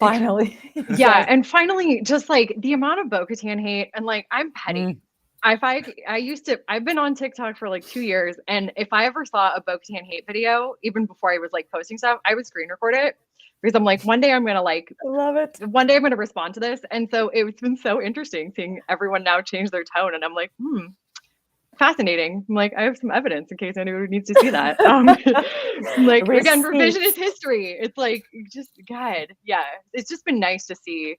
Speaker 3: Finally.
Speaker 2: Yeah. And finally, just like the amount of Bo-Katan hate, and like, I'm petty. I've been on TikTok for like 2 years, and if I ever saw a Bo-Katan hate video, even before I was like posting stuff, I would screen record it because I'm like, one day I'm gonna I
Speaker 3: love it.
Speaker 2: One day I'm gonna respond to this, and so it's been so interesting seeing everyone now change their tone, and I'm like, fascinating. I'm like, I have some evidence in case anyone needs to see that. Like, again, revisionist history. It's like, just God, yeah. It's just been nice to see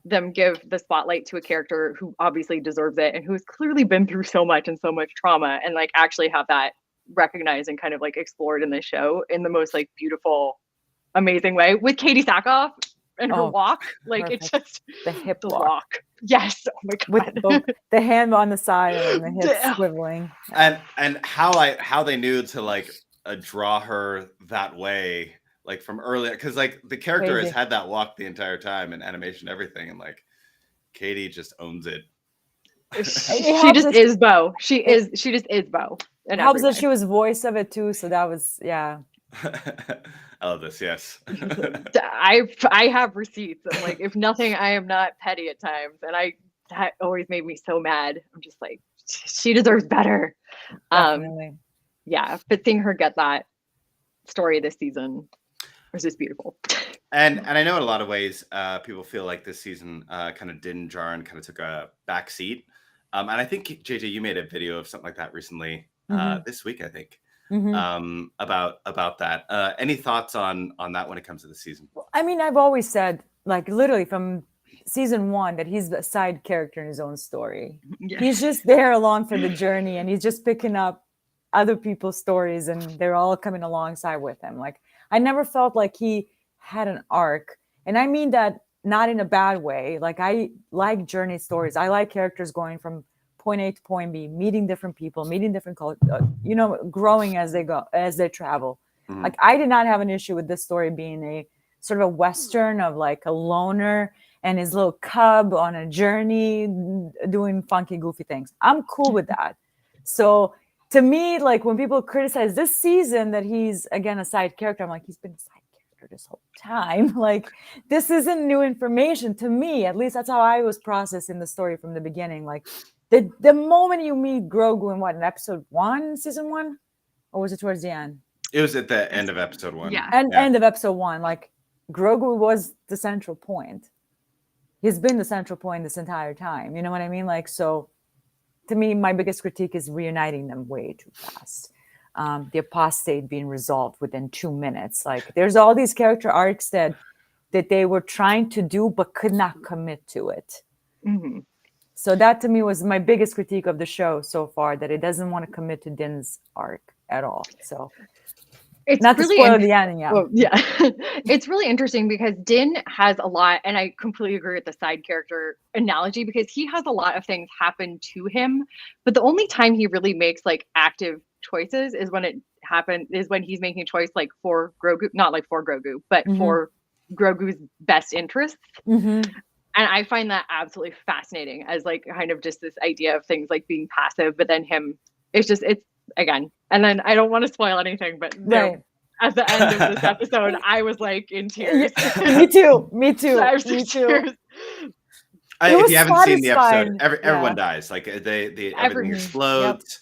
Speaker 2: them give the spotlight to a character who obviously deserves it and who's clearly been through so much and so much trauma, and like actually have that recognized and kind of like explored in this show in the most like beautiful, amazing way with Katie Sackhoff and her walk. Like, it's just
Speaker 3: the hip
Speaker 2: walk. Yes. Oh my God.
Speaker 3: With the hand on the side and the hips swiveling.
Speaker 1: And how they knew to like draw her that way, like from earlier, because like the character has had that walk the entire time in animation, everything, and like Katie just owns it.
Speaker 2: She just is Bo. She just is Bo.
Speaker 3: It helps that she was voice of it too, so that was
Speaker 1: I love this. Yes.
Speaker 2: I have receipts. I'm like, if nothing, I am not petty at times, and that always made me so mad. I'm just like, she deserves better.
Speaker 3: Definitely.
Speaker 2: Yeah, but seeing her get that story this season was just beautiful.
Speaker 1: And I know in a lot of ways, people feel like this season kind of didn't jar and kind of took a back seat. And I think JJ, you made a video of something like that recently, this week, I think. About that. Any thoughts on that when it comes to the season?
Speaker 3: I mean, I've always said, like, literally from season 1, that he's a side character in his own story. Yeah. He's just there along for the journey, and he's just picking up other people's stories, and they're all coming alongside with him. Like, I never felt like he had an arc, and I mean that not in a bad way. Like, I like journey stories. I like characters going from point A to point B, meeting different people, meeting different cultures, growing as they travel. Like, I did not have an issue with this story being a sort of a Western of like a loner and his little cub on a journey doing funky, goofy things. I'm cool with that. So to me, like, when people criticize this season that he's again a side character, I'm like, he's been a side character this whole time. Like, this isn't new information to me. At least that's how I was processing the story from the beginning. Like, the moment you meet Grogu in episode 1, season 1, or was it towards the end?
Speaker 1: It was at the end of episode 1.
Speaker 2: Yeah.
Speaker 3: End of episode 1. Like, Grogu was the central point. He's been the central point this entire time. You know what I mean? Like, so to me, my biggest critique is reuniting them way too fast. The apostate being resolved within 2 minutes. Like, there's all these character arcs that they were trying to do but could not commit to it. So that to me was my biggest critique of the show so far, that it doesn't want to commit to Din's arc at all. So
Speaker 2: it's
Speaker 3: not
Speaker 2: really
Speaker 3: to spoil the ending.
Speaker 2: It's really interesting because Din has a lot, and I completely agree with the side character analogy, because he has a lot of things happen to him, but the only time he really makes like active choices is when he's making a choice like for Grogu, not like for Grogu, but for Grogu's best interests. And I find that absolutely fascinating as like kind of just this idea of things like being passive, but then it's again, and then I don't want to spoil anything, but at the end of this episode, I was like in tears.
Speaker 3: Me too.
Speaker 2: If
Speaker 1: you haven't seen the episode, everyone dies. Like everything explodes.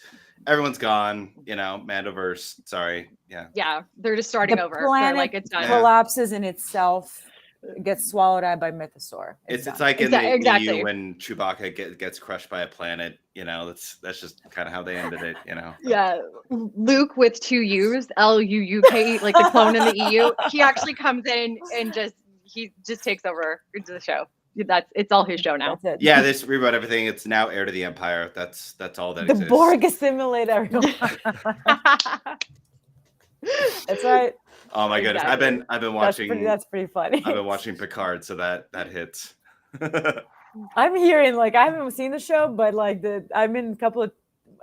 Speaker 1: Everyone's gone. Mandoverse. Sorry. Yeah.
Speaker 2: Yeah, they're just starting over.
Speaker 3: The planet
Speaker 2: like, it's done.
Speaker 3: collapses in itself. gets swallowed out by mythosaur.
Speaker 1: It's
Speaker 3: done.
Speaker 1: like in the
Speaker 2: Exactly.
Speaker 1: EU when Chewbacca gets crushed by a planet. That's just kind of how they ended it.
Speaker 2: Yeah, Luke with 2 U's, Luuk, like the clone in the EU. He actually comes in and he just takes over into the show. It's all his show now.
Speaker 3: That's it.
Speaker 1: Yeah, they just rewrote everything. It's now heir to the Empire. That's all that
Speaker 3: The
Speaker 1: exists.
Speaker 3: Borg assimilate everyone. That's right.
Speaker 1: Oh my goodness,
Speaker 2: Exactly.
Speaker 1: I've been watching.
Speaker 3: That's pretty funny.
Speaker 1: I've been watching Picard, so that hits.
Speaker 3: I'm hearing like I haven't seen the show, but like I'm in a couple of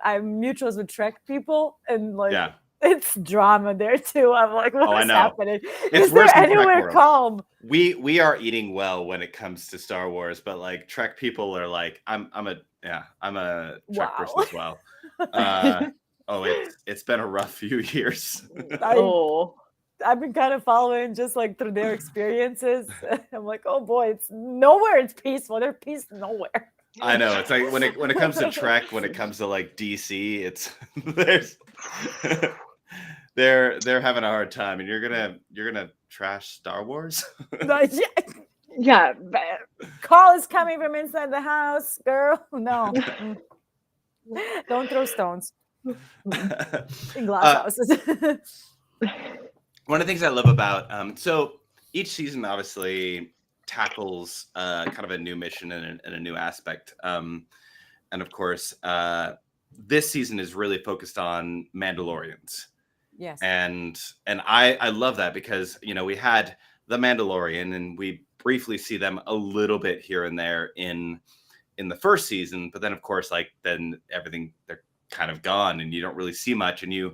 Speaker 3: mutuals with Trek people, and like
Speaker 1: Yeah.
Speaker 3: it's drama there too. I'm like, what's happening?
Speaker 1: It's
Speaker 3: Is there
Speaker 1: worse than Trek
Speaker 3: anywhere
Speaker 1: world.
Speaker 3: calm?
Speaker 1: We are eating well when it comes to Star Wars, but like Trek people are like, I'm a Trek person as well. It's been a rough few years.
Speaker 3: I've been kind of following just like through their experiences. I'm like, oh boy, it's nowhere. It's peaceful. There's peace nowhere.
Speaker 1: I know. It's like when it comes to Trek, when it comes to like DC, it's they're having a hard time, and you're gonna trash Star Wars.
Speaker 2: Yeah.
Speaker 3: Call is coming from inside the house, girl. No, don't throw stones in glass houses.
Speaker 1: One of the things I love about so each season obviously tackles kind of a new mission and a new aspect, and of course this season is really focused on Mandalorians.
Speaker 3: Yes,
Speaker 1: and I love that because we had the Mandalorian and we briefly see them a little bit here and there in the first season, but then of course then everything, they're kind of gone and you don't really see much, and you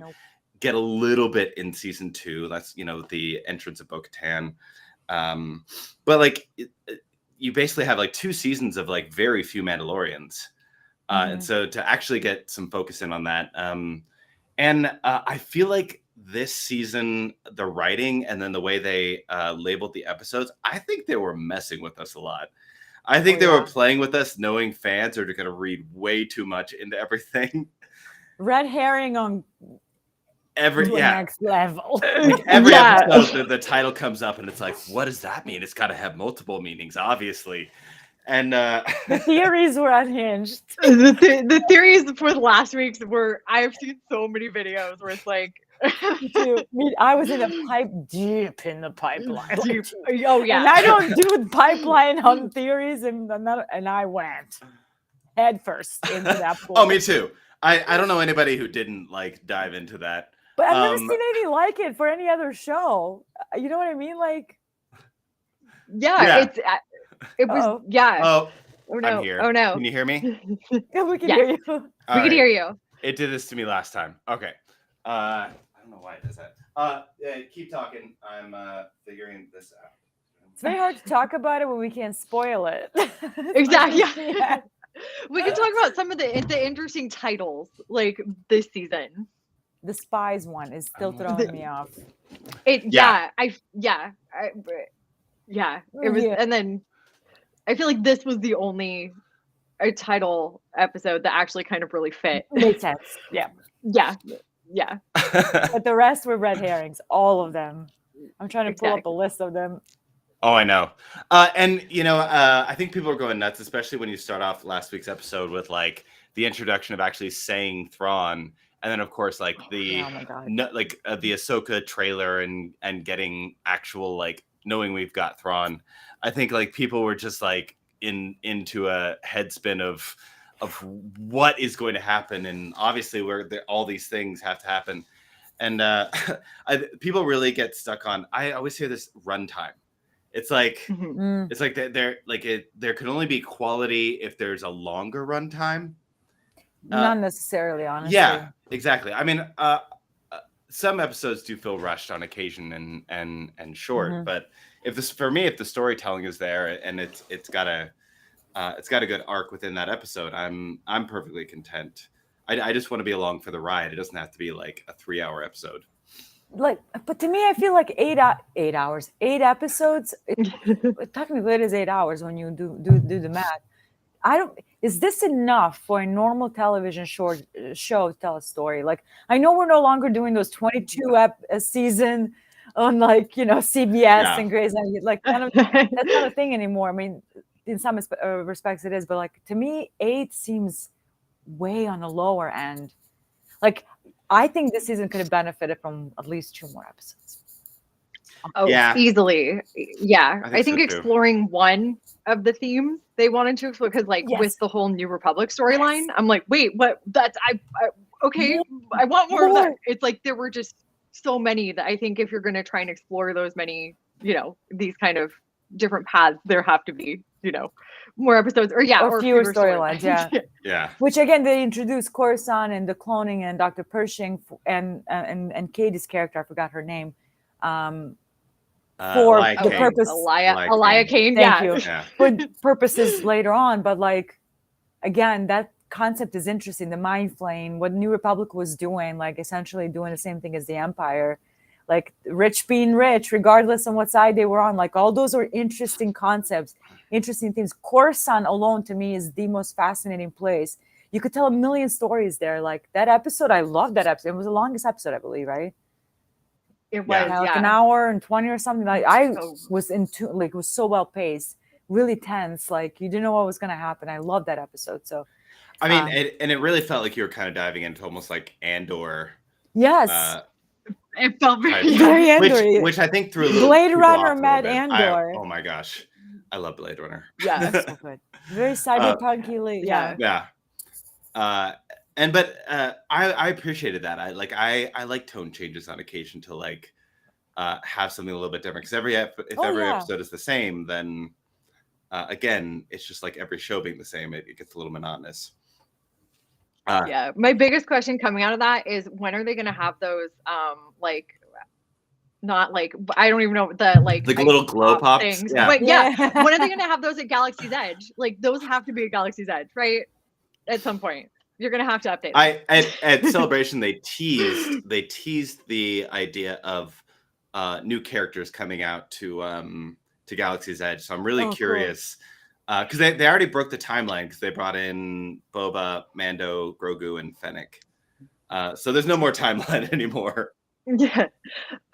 Speaker 1: get a little bit in season 2. That's the entrance of Bo-Katan, but you basically have 2 seasons of very few Mandalorians, and so to actually get some focus in on that, and I feel like this season, the writing and then the way they labeled the episodes, I think they were messing with us a lot. I think they were playing with us, knowing fans are going to read way too much into everything.
Speaker 3: Red herring on next level.
Speaker 1: Every episode, the title comes up and it's like, what does that mean? It's got to have multiple meanings, obviously. And
Speaker 3: the theories were unhinged.
Speaker 2: The theories for the last week's I've seen so many videos where it's like,
Speaker 3: I was in a pipe deep in the pipeline.
Speaker 2: Oh yeah,
Speaker 3: and I don't do pipeline on theories, and I went head first into that pool.
Speaker 1: Oh, me too. I don't know anybody who didn't dive into that.
Speaker 3: But I've never seen anything like it for any other show. You know what I mean?
Speaker 2: It was
Speaker 1: Oh
Speaker 2: no!
Speaker 1: I'm here.
Speaker 2: Oh no!
Speaker 1: Can you hear me?
Speaker 3: Yeah, we can hear you.
Speaker 2: We can hear you.
Speaker 1: It did this to me last time. Okay. I don't know why it does that. Keep talking. I'm figuring this out.
Speaker 3: It's very hard to talk about it when we can't spoil it.
Speaker 2: Exactly. Yeah. We can talk about some of the interesting titles this season.
Speaker 3: The Spies one is still throwing me off.
Speaker 2: It was, and then I feel like this was the only title episode that actually kind of really fit.
Speaker 3: Makes sense. Yeah. But the rest were red herrings, all of them. I'm trying to pull up a list of them.
Speaker 1: Oh, I know. And I think people are going nuts, especially when you start off last week's episode with the introduction of actually saying Thrawn, and then of course the Ahsoka trailer and getting actual knowing we've got Thrawn. I think people were just into a headspin of what is going to happen, and obviously all these things have to happen, and people really get stuck on. I always hear this runtime. It's it's there can only be quality if there's a longer runtime.
Speaker 3: Not necessarily, honestly.
Speaker 1: Yeah, exactly. I mean, some episodes do feel rushed on occasion and short, but if the storytelling is there and it's got a good arc within that episode, I'm perfectly content. I just want to be along for the ride. It doesn't have to be a 3-hour episode.
Speaker 3: But to me, I feel like 8 episodes. Technically, it is 8 hours when you do the math. Is this enough for a normal television show to tell a story? I know we're no longer doing those 22 season on like CBS and Grey's Anatomy. Like that's not a thing anymore. I mean, in some respects it is, but like to me, 8 seems way on the lower end. Like I think this season could have benefited from at least 2 more episodes.
Speaker 2: Oh,
Speaker 1: Yeah.
Speaker 2: Easily. Yeah. I think
Speaker 1: so too.
Speaker 2: exploring one of the themes they wanted to explore, because like with the whole New Republic storyline, I'm like, wait, what? That's okay. I want more of that. It's like there were just so many that I think if you're going to try and explore those many, these kind of different paths, there have to be, more episodes or
Speaker 3: fewer storylines. Yeah.
Speaker 1: Yeah.
Speaker 3: Which again, they introduced Coruscant and the cloning and Dr. Pershing and Katie's character, I forgot her name. For the purpose,
Speaker 2: Elia Kane.
Speaker 3: Thank you. Yeah. For purposes later on, but like again, that concept is interesting. The Mind Flame, what New Republic was doing, like essentially doing the same thing as the Empire, like rich being rich, regardless on what side they were on. Like all those are interesting concepts, interesting things. Coruscant alone to me is the most fascinating place. You could tell a million stories there. Like that episode, I loved that episode. It was the longest episode, I believe, right?
Speaker 2: It was
Speaker 3: like an hour and 20 or something. Like I was into, like it was so well paced, really tense. Like you didn't know what was going to happen. I loved that episode. So,
Speaker 1: I mean, it really felt like you were kind of diving into almost like Andor.
Speaker 3: Yes,
Speaker 2: it felt
Speaker 3: very Andor,
Speaker 1: which I think through
Speaker 3: Blade Runner met Andor.
Speaker 1: Oh my gosh, I love Blade Runner.
Speaker 3: Yeah, that's so good. Very cyberpunk-y.
Speaker 1: Yeah. I appreciated that. I like tone changes on occasion to like have something a little bit different, because every episode is the same, then again it's just like every show being the same, it gets a little monotonous.
Speaker 2: My biggest question coming out of that is, when are they going to have those like not like, I don't even know, the like
Speaker 1: little glow pops
Speaker 2: things.
Speaker 1: Yeah.
Speaker 2: But when are they going to have those at Galaxy's Edge? Like those have to be at Galaxy's Edge, right? At some point you're gonna have to update them.
Speaker 1: At Celebration they teased the idea of new characters coming out to Galaxy's Edge, so I'm really curious, because they already broke the timeline, because they brought in Boba, Mando, Grogu, and Fennec, so there's no more timeline anymore.
Speaker 2: Yeah.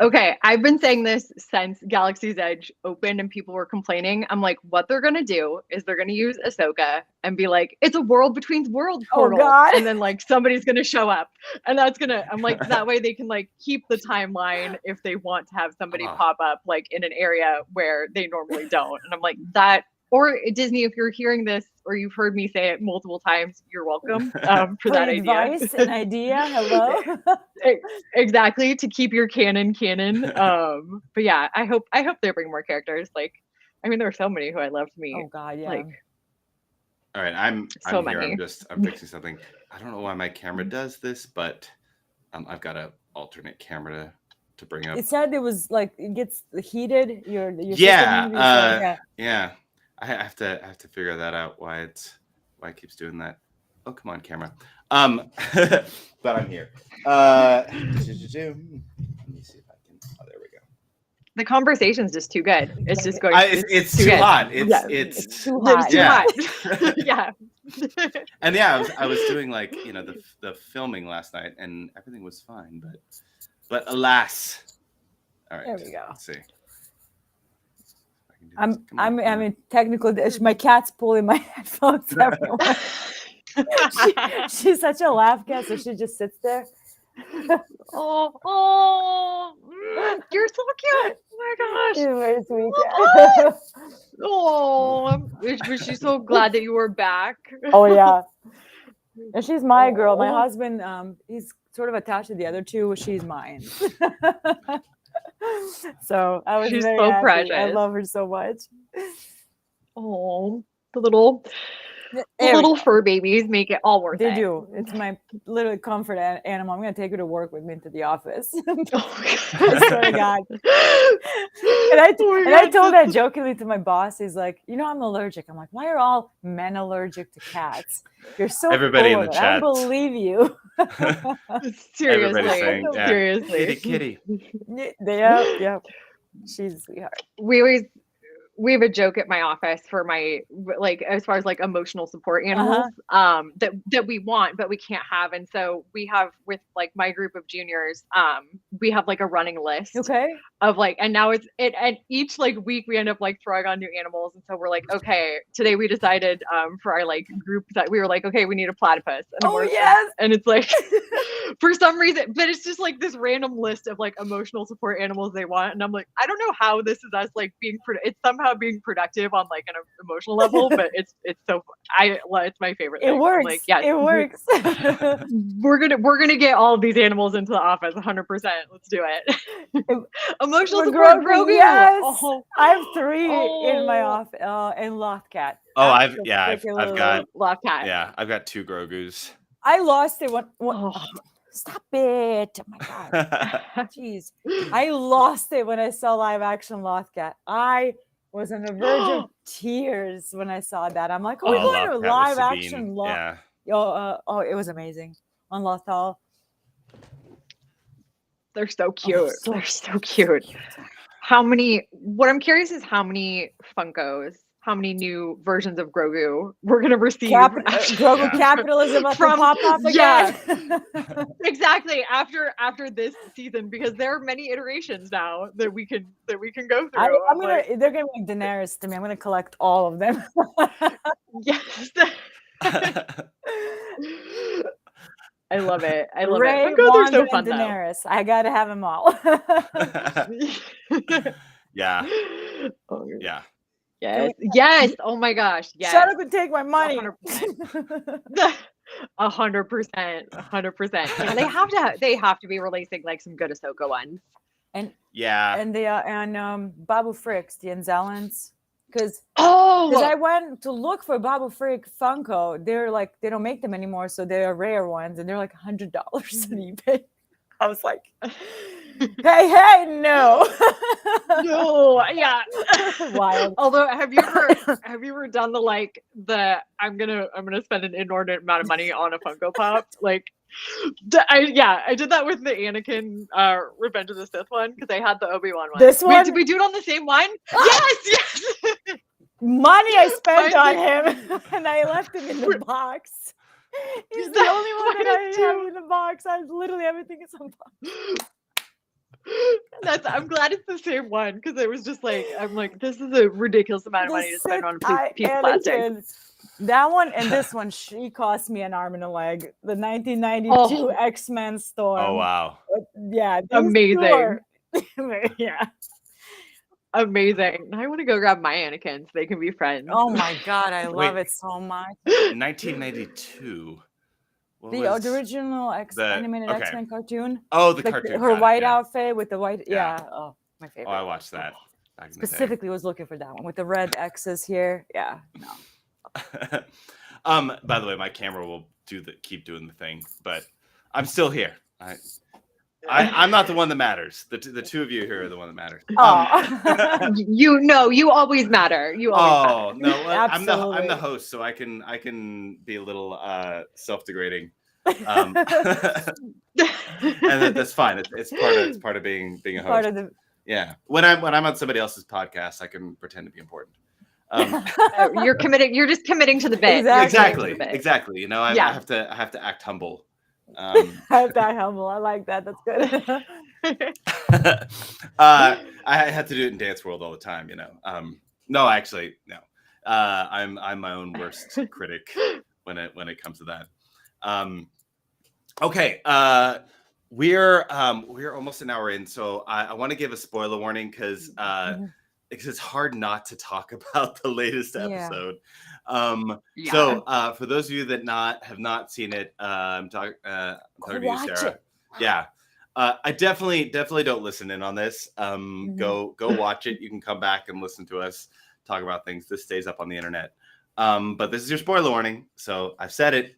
Speaker 2: Okay. I've been saying this since Galaxy's Edge opened and people were complaining. I'm like, what they're going to do is they're going to use Ahsoka and be like, it's a world between worlds portal.
Speaker 3: Oh, God.
Speaker 2: And then like somebody's going to show up, and that's going to, I'm like, that way they can like keep the timeline if they want to have somebody pop up like in an area where they normally don't. And I'm like, that, or Disney, if you're hearing this or you've heard me say it multiple times, you're welcome for that
Speaker 3: advice,
Speaker 2: idea.
Speaker 3: An idea. Hello.
Speaker 2: Exactly, to keep your canon. But yeah, I hope they bring more characters. Like, I mean, there are so many who I love to meet.
Speaker 3: Oh God, yeah.
Speaker 2: Like,
Speaker 1: all right, I'm
Speaker 2: many.
Speaker 1: here. I'm fixing something. I don't know why my camera does this, but I've got an alternate camera to bring up.
Speaker 3: It said it was like it gets heated. Your
Speaker 1: yeah. I have to figure that out, why it keeps doing that. Oh, come on, camera. But I'm here. Let me see if I can. Oh, there we go.
Speaker 2: The conversation's just too good. It's just going.
Speaker 1: It's too hot. It's
Speaker 3: too hot.
Speaker 2: It's too hot. Yeah.
Speaker 1: And I was doing like the filming last night, and everything was fine, but alas. All right.
Speaker 3: There we go.
Speaker 1: Let's see.
Speaker 3: I'm in technical. My cat's pulling my headphones everywhere. She's such a laugh cat, so she just sits there.
Speaker 2: Oh, you're so cute! Oh my gosh,
Speaker 3: she's very sweet.
Speaker 2: Oh, was she so glad that you were back?
Speaker 3: Oh yeah, and she's my girl. My husband, he's sort of attached to the other two. She's mine. So I was
Speaker 2: She's
Speaker 3: very
Speaker 2: so
Speaker 3: happy.
Speaker 2: precious.
Speaker 3: I love her so much.
Speaker 2: Oh, the little fur babies make it all worth it.
Speaker 3: They do. It's my literally comfort animal. I'm gonna take her to work with me into the office. I swear to God. And I told that jokingly to my boss. He's like, I'm allergic. I'm like, why are all men allergic to cats? You're so
Speaker 1: everybody
Speaker 3: cool
Speaker 1: in the
Speaker 3: chat.
Speaker 1: chat.
Speaker 3: I believe you.
Speaker 2: Seriously.
Speaker 1: Saying, yeah.
Speaker 2: Seriously.
Speaker 1: Kitty.
Speaker 3: Yep. She's a sweetheart.
Speaker 2: We we have a joke at my office for my, like, as far as like emotional support animals, that we want, but we can't have. And so we have, with like my group of juniors, we have like a running list of like, and now and each like week we end up like throwing on new animals. And so we're like, okay, today we decided for our like group that we were like, okay, we need a platypus. And and it's like, for some reason, but it's just like this random list of like emotional support animals they want. And I'm like, I don't know how this is us like being, it's somehow being productive on like an emotional level, but it's so, it's my favorite thing.
Speaker 3: It works.
Speaker 2: I'm like, yes,
Speaker 3: it works.
Speaker 2: we're gonna get all of these animals into the office 100%. Let's do it. Emotional support Grogu.
Speaker 3: Yes. I have 3 in my office, and Lothcat.
Speaker 1: Oh, I've got
Speaker 2: Lothcat.
Speaker 1: Yeah, I've got 2 Grogus.
Speaker 3: I lost it stop it. Oh my god. Jeez. I lost it when I saw live action Lothcat. I was on the verge of tears when I saw that. I'm like, we're going to live action
Speaker 1: Yeah.
Speaker 3: It was amazing. On Lothal.
Speaker 2: They're so cute. They're so cute. What I'm curious is how many Funkos, how many new versions of Grogu we're going to receive.
Speaker 3: Grogu capitalism up from pop up again.
Speaker 2: Yeah, exactly. After this season, because there are many iterations now that we can go through.
Speaker 3: They're going to make Daenerys to me. I'm going to collect all of them.
Speaker 2: Yes. I love it. I love
Speaker 3: Rey,
Speaker 2: it. Funkos are so fun,
Speaker 3: Daenerys. I got to have them all.
Speaker 1: Yeah.
Speaker 2: Oh,
Speaker 1: yeah.
Speaker 2: Yes. Oh my gosh. Yes.
Speaker 3: Shut up and take my money.
Speaker 2: 100%. 100%. Yeah, they have to be releasing like some good Ahsoka ones.
Speaker 3: And
Speaker 2: and
Speaker 3: Babu Fricks, the Anzalans. Because
Speaker 2: I
Speaker 3: I went to look for Babu Frick Funko. They're like, they don't make them anymore, so they're rare ones, and they're like $100 on eBay. I was like, hey, no.
Speaker 2: No, yeah.
Speaker 3: Wild.
Speaker 2: Although, have you ever done I'm gonna spend an inordinate amount of money on a Funko Pop? Like, I did that with the Anakin Revenge of the Sith one, because I had the Obi-Wan one.
Speaker 3: This one?
Speaker 2: Wait, did we do it on the same one? Yes.
Speaker 3: Money I spent on him, and I left him in the box. He's the only one that I have in the box. I literally everything is on box.
Speaker 2: I'm glad it's the same one, because it was just like, I'm like, this is a ridiculous amount of money to spend on a piece of plastic.
Speaker 3: That one and this one, she cost me an arm and a leg. The 1992 X-Men Storm.
Speaker 1: Oh wow!
Speaker 3: Yeah,
Speaker 2: amazing.
Speaker 3: Yeah,
Speaker 2: amazing. I want to go grab my Anakin so they can be friends.
Speaker 3: Oh my god, I love it so much.
Speaker 1: 1992.
Speaker 3: The original animated X-Men cartoon.
Speaker 1: Oh, the cartoon.
Speaker 3: Her white outfit with the white. Yeah. Oh, my favorite.
Speaker 1: Oh, I watched that.
Speaker 3: Specifically, was looking for that one with the red X's here. Yeah. No.
Speaker 1: By the way, my camera will keep doing the thing, but I'm still here. I'm not the one that matters. The 2 of you here are the one that matters.
Speaker 2: You always matter. You always matter.
Speaker 1: No, I'm the host, so I can be a little self-degrading. And that's fine. It's part of being a host. Yeah. When I'm on somebody else's podcast, I can pretend to be important.
Speaker 2: You're committing. You're just committing to the bit.
Speaker 1: Exactly. You know, I have to act humble.
Speaker 3: That humble. I like that. That's good.
Speaker 1: I have to do it in Dance World all the time. You know. No, actually, no. I'm my own worst critic when it comes to that. Okay. We're almost an hour in, so I want to give a spoiler warning because it's hard not to talk about the latest episode. So for those of you that have not seen it, I'm talking to you, Sarah. Yeah. I definitely don't listen in on this. Go watch it. You can come back and listen to us talk about things. This stays up on the internet. But this is your spoiler warning. So I've said it.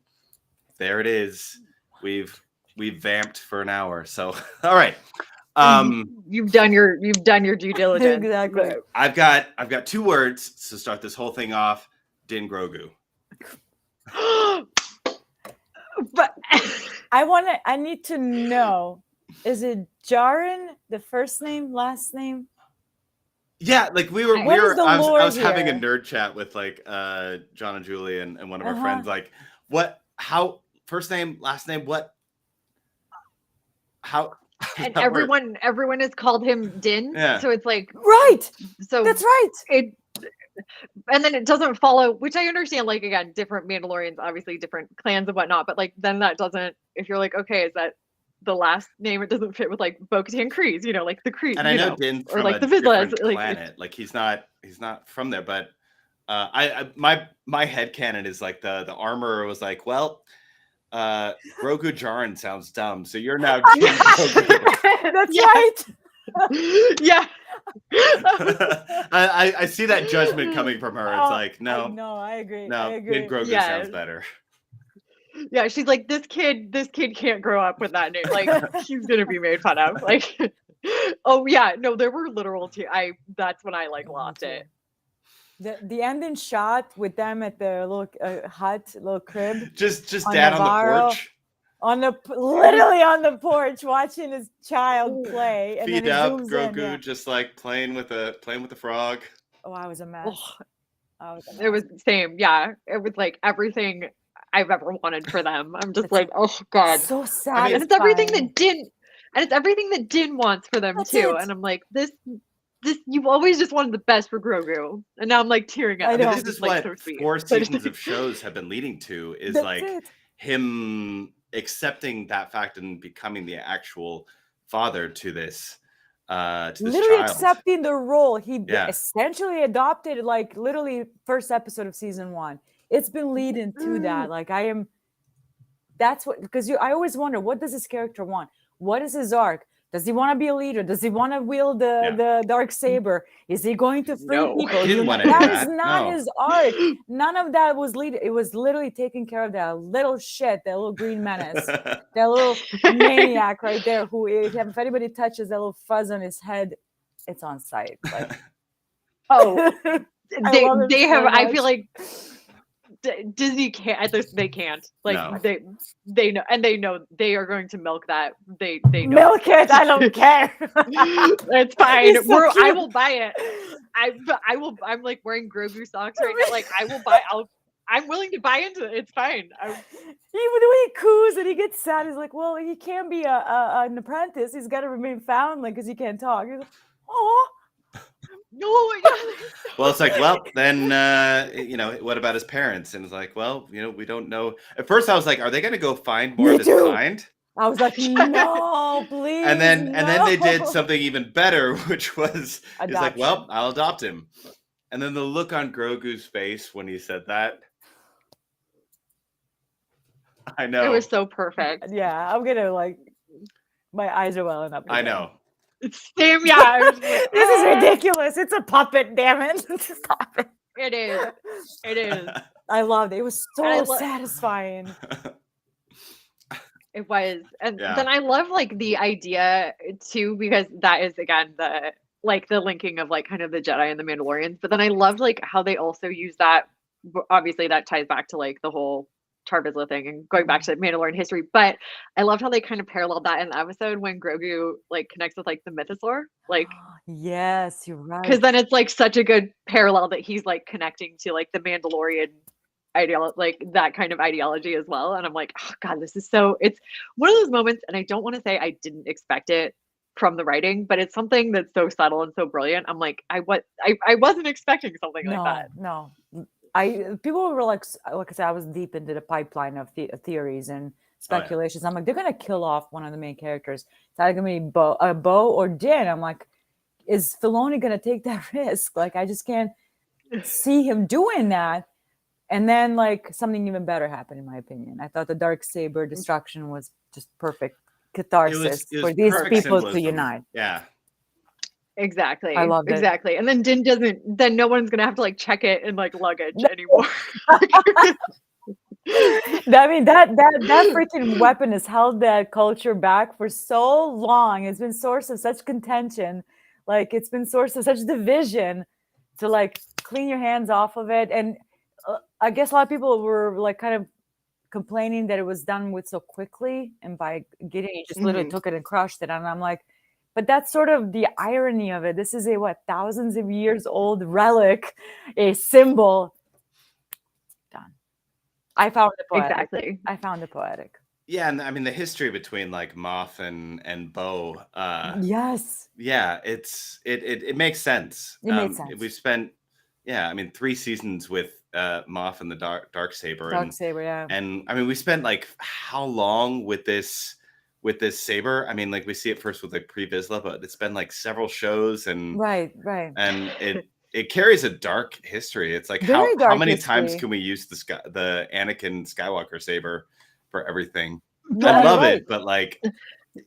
Speaker 1: There it is. We've vamped for an hour. So all right.
Speaker 2: You've done your due diligence.
Speaker 3: Exactly.
Speaker 1: I've got 2 words to start this whole thing off. Din Grogu.
Speaker 2: But
Speaker 3: I need to know, is it Jaren, the first name, last name?
Speaker 1: Yeah, like we were.
Speaker 3: What is the
Speaker 1: I
Speaker 3: lore
Speaker 1: was having a
Speaker 3: here?
Speaker 1: nerd chat with like John and Julie and one of our
Speaker 3: Uh-huh.
Speaker 1: friends. Like, what? How? First name, last name. What? How?
Speaker 2: And
Speaker 1: that work?
Speaker 2: everyone has called him Din.
Speaker 1: Yeah.
Speaker 2: So it's like,
Speaker 3: Right.
Speaker 2: so
Speaker 3: That's right.
Speaker 2: it, and then it doesn't follow, which I understand, like, again, different Mandalorians, obviously different clans and whatnot, but like then that doesn't, if you're like, okay, is that the last name? It doesn't fit with like Bo-Katan Kryze, you know, like the Kryze,
Speaker 1: And I know Din's
Speaker 2: or
Speaker 1: from
Speaker 2: like
Speaker 1: a
Speaker 2: the Vizslas,
Speaker 1: different
Speaker 2: like
Speaker 1: planet. Like he's not from there. But my headcanon is like the armorer was like, well, Grogu Jaren sounds dumb, so you're now Din Grogu.
Speaker 3: That's
Speaker 2: Yeah.
Speaker 3: right.
Speaker 2: yeah.
Speaker 1: I see that judgment coming from her. It's like, no,
Speaker 3: No, I agree.
Speaker 1: no,
Speaker 3: I agree.
Speaker 1: Din Grogu
Speaker 2: Yeah.
Speaker 1: sounds better.
Speaker 2: Yeah, she's like, this kid can't grow up with that name. Like, he's gonna be made fun of. Like, oh yeah, no, there were literal that's when I like lost it.
Speaker 3: The ending shot with them at the little hut, little crib,
Speaker 1: Just
Speaker 3: on
Speaker 1: dad on the
Speaker 3: Navarro,
Speaker 1: porch,
Speaker 3: literally on the porch, watching his child play, and
Speaker 1: feet
Speaker 3: then it
Speaker 1: up,
Speaker 3: zooms
Speaker 1: Grogu
Speaker 3: in. Yeah.
Speaker 1: just like playing with the frog.
Speaker 3: Oh, I was a mess.
Speaker 2: It was the same. Yeah, it was like everything I've ever wanted for them. I'm just like, oh god,
Speaker 3: so sad.
Speaker 1: I mean,
Speaker 2: and it's everything that Din wants for them
Speaker 3: That's
Speaker 2: too.
Speaker 3: it.
Speaker 2: And I'm like, this you've always just wanted the best for Grogu, and now I'm like tearing up.
Speaker 3: I know.
Speaker 1: This is
Speaker 2: like,
Speaker 1: what
Speaker 2: so sweet.
Speaker 1: 4 seasons of shows have been leading to, is
Speaker 3: That's
Speaker 1: like
Speaker 3: it.
Speaker 1: him accepting that fact and becoming the actual father to this
Speaker 3: literally
Speaker 1: child.
Speaker 3: accepting the role. He
Speaker 1: Yeah.
Speaker 3: essentially adopted, like literally first episode of season 1. It's been leading to that. Like that's what, because I always wonder, what does this character want? What is his arc? Does he want to be a leader? Does he want to wield the dark saber? Is he going to free
Speaker 2: No.
Speaker 3: people?
Speaker 1: He didn't want any of
Speaker 3: That
Speaker 1: that.
Speaker 3: is not
Speaker 1: No.
Speaker 3: his arc. None of that was lead. It was literally taking care of that little shit, that little green menace, that little maniac right there. Who, if anybody touches that little fuzz on his head, it's on sight. Like,
Speaker 2: Oh,
Speaker 3: I love him
Speaker 2: they
Speaker 3: so
Speaker 2: have. I
Speaker 3: much.
Speaker 2: feel like Disney can't. They can't. Like
Speaker 1: No.
Speaker 2: they know, and they know they are going to milk that. They know.
Speaker 3: Milk it. I don't care.
Speaker 2: It's fine.
Speaker 3: He's so
Speaker 2: I
Speaker 3: cute.
Speaker 2: will buy it. I will. I'm like wearing Grogu socks right now. Like I will buy. I'm willing to buy into it. It's fine.
Speaker 3: Even when he coos and he gets sad, he's like, well, he can't be an apprentice. He's got to remain foundling because he can't talk. He's like, oh.
Speaker 2: No.
Speaker 1: Well, it's like, well, then, what about his parents? And it's like, well, we don't know. At first I was like, are they going to go find more
Speaker 3: Me
Speaker 1: of his
Speaker 3: too.
Speaker 1: kind?
Speaker 3: I was like, no, please.
Speaker 1: And then they did
Speaker 3: no.
Speaker 1: something even better, which was, it's like,
Speaker 3: Adoption.
Speaker 1: well, I'll adopt him. And then the look on Grogu's face when he said that. I know.
Speaker 2: It was so perfect.
Speaker 3: Yeah, I'm gonna my eyes are welling up.
Speaker 1: I
Speaker 3: again.
Speaker 1: know.
Speaker 2: Same. Yeah. I was like,
Speaker 3: This is ridiculous. It's a puppet, damn it. Stop it.
Speaker 2: It is. It is.
Speaker 3: I loved it. It was
Speaker 2: And I
Speaker 3: so satisfying.
Speaker 2: It was. And
Speaker 1: Yeah.
Speaker 2: then I love like the idea too, because that is again the linking of like kind of the Jedi and the Mandalorians. But then I loved like how they also use that. Obviously that ties back to like the whole Tar Vizsla thing and going back to Mandalorian history. But I loved how they kind of paralleled that in the episode when Grogu like connects with like the mythosaur. Like
Speaker 3: Yes, you're right.
Speaker 2: because then it's like such a good parallel that he's like connecting to like the Mandalorian like that kind of ideology as well. And I'm like, oh god, this is so, it's one of those moments, and I don't want to say I didn't expect it from the writing, but it's something that's so subtle and so brilliant. I'm like, I wasn't expecting something like that.
Speaker 3: No. People were like I said, I was deep into the pipeline of theories and speculations. I'm like, they're gonna kill off one of the main characters. It's either gonna be Bo or Din. I'm like, is Filoni gonna take that risk? Like, I just can't see him doing that. And then like something even better happened, in my opinion. I thought the dark saber destruction was just perfect catharsis
Speaker 1: It was
Speaker 3: for these
Speaker 1: perfect
Speaker 3: people to
Speaker 1: symbolism.
Speaker 3: unite.
Speaker 1: Yeah.
Speaker 2: Exactly.
Speaker 3: I loved it.
Speaker 2: Exactly. And then Din doesn't, then no one's gonna have to like check it in like luggage anymore.
Speaker 3: I mean, that freaking weapon has held that culture back for so long. It's been source of such contention. Like, it's been source of such division, to like clean your hands off of it. And I guess a lot of people were like kind of complaining that it was done with so quickly, and by getting, you just literally took it and crushed it. And I'm like, But that's sort of the irony of it. This is a thousands of years old relic, a symbol. Done. I found it poetic.
Speaker 2: Exactly.
Speaker 3: I found it poetic.
Speaker 1: Yeah, and I mean the history between like Moff and Bo.
Speaker 3: Yes.
Speaker 1: Yeah, it makes sense.
Speaker 3: It makes sense.
Speaker 1: We've spent 3 seasons with Moff and the Dark Saber.
Speaker 3: Yeah.
Speaker 1: And I mean we spent like how long with this saber? I mean, like we see it first with like Pre Vizsla, but it's been like several shows and
Speaker 3: right.
Speaker 1: And it carries a dark history. It's like
Speaker 3: Very
Speaker 1: how many
Speaker 3: history.
Speaker 1: times can we use the Anakin Skywalker saber for everything?
Speaker 3: Right,
Speaker 1: I love it, but like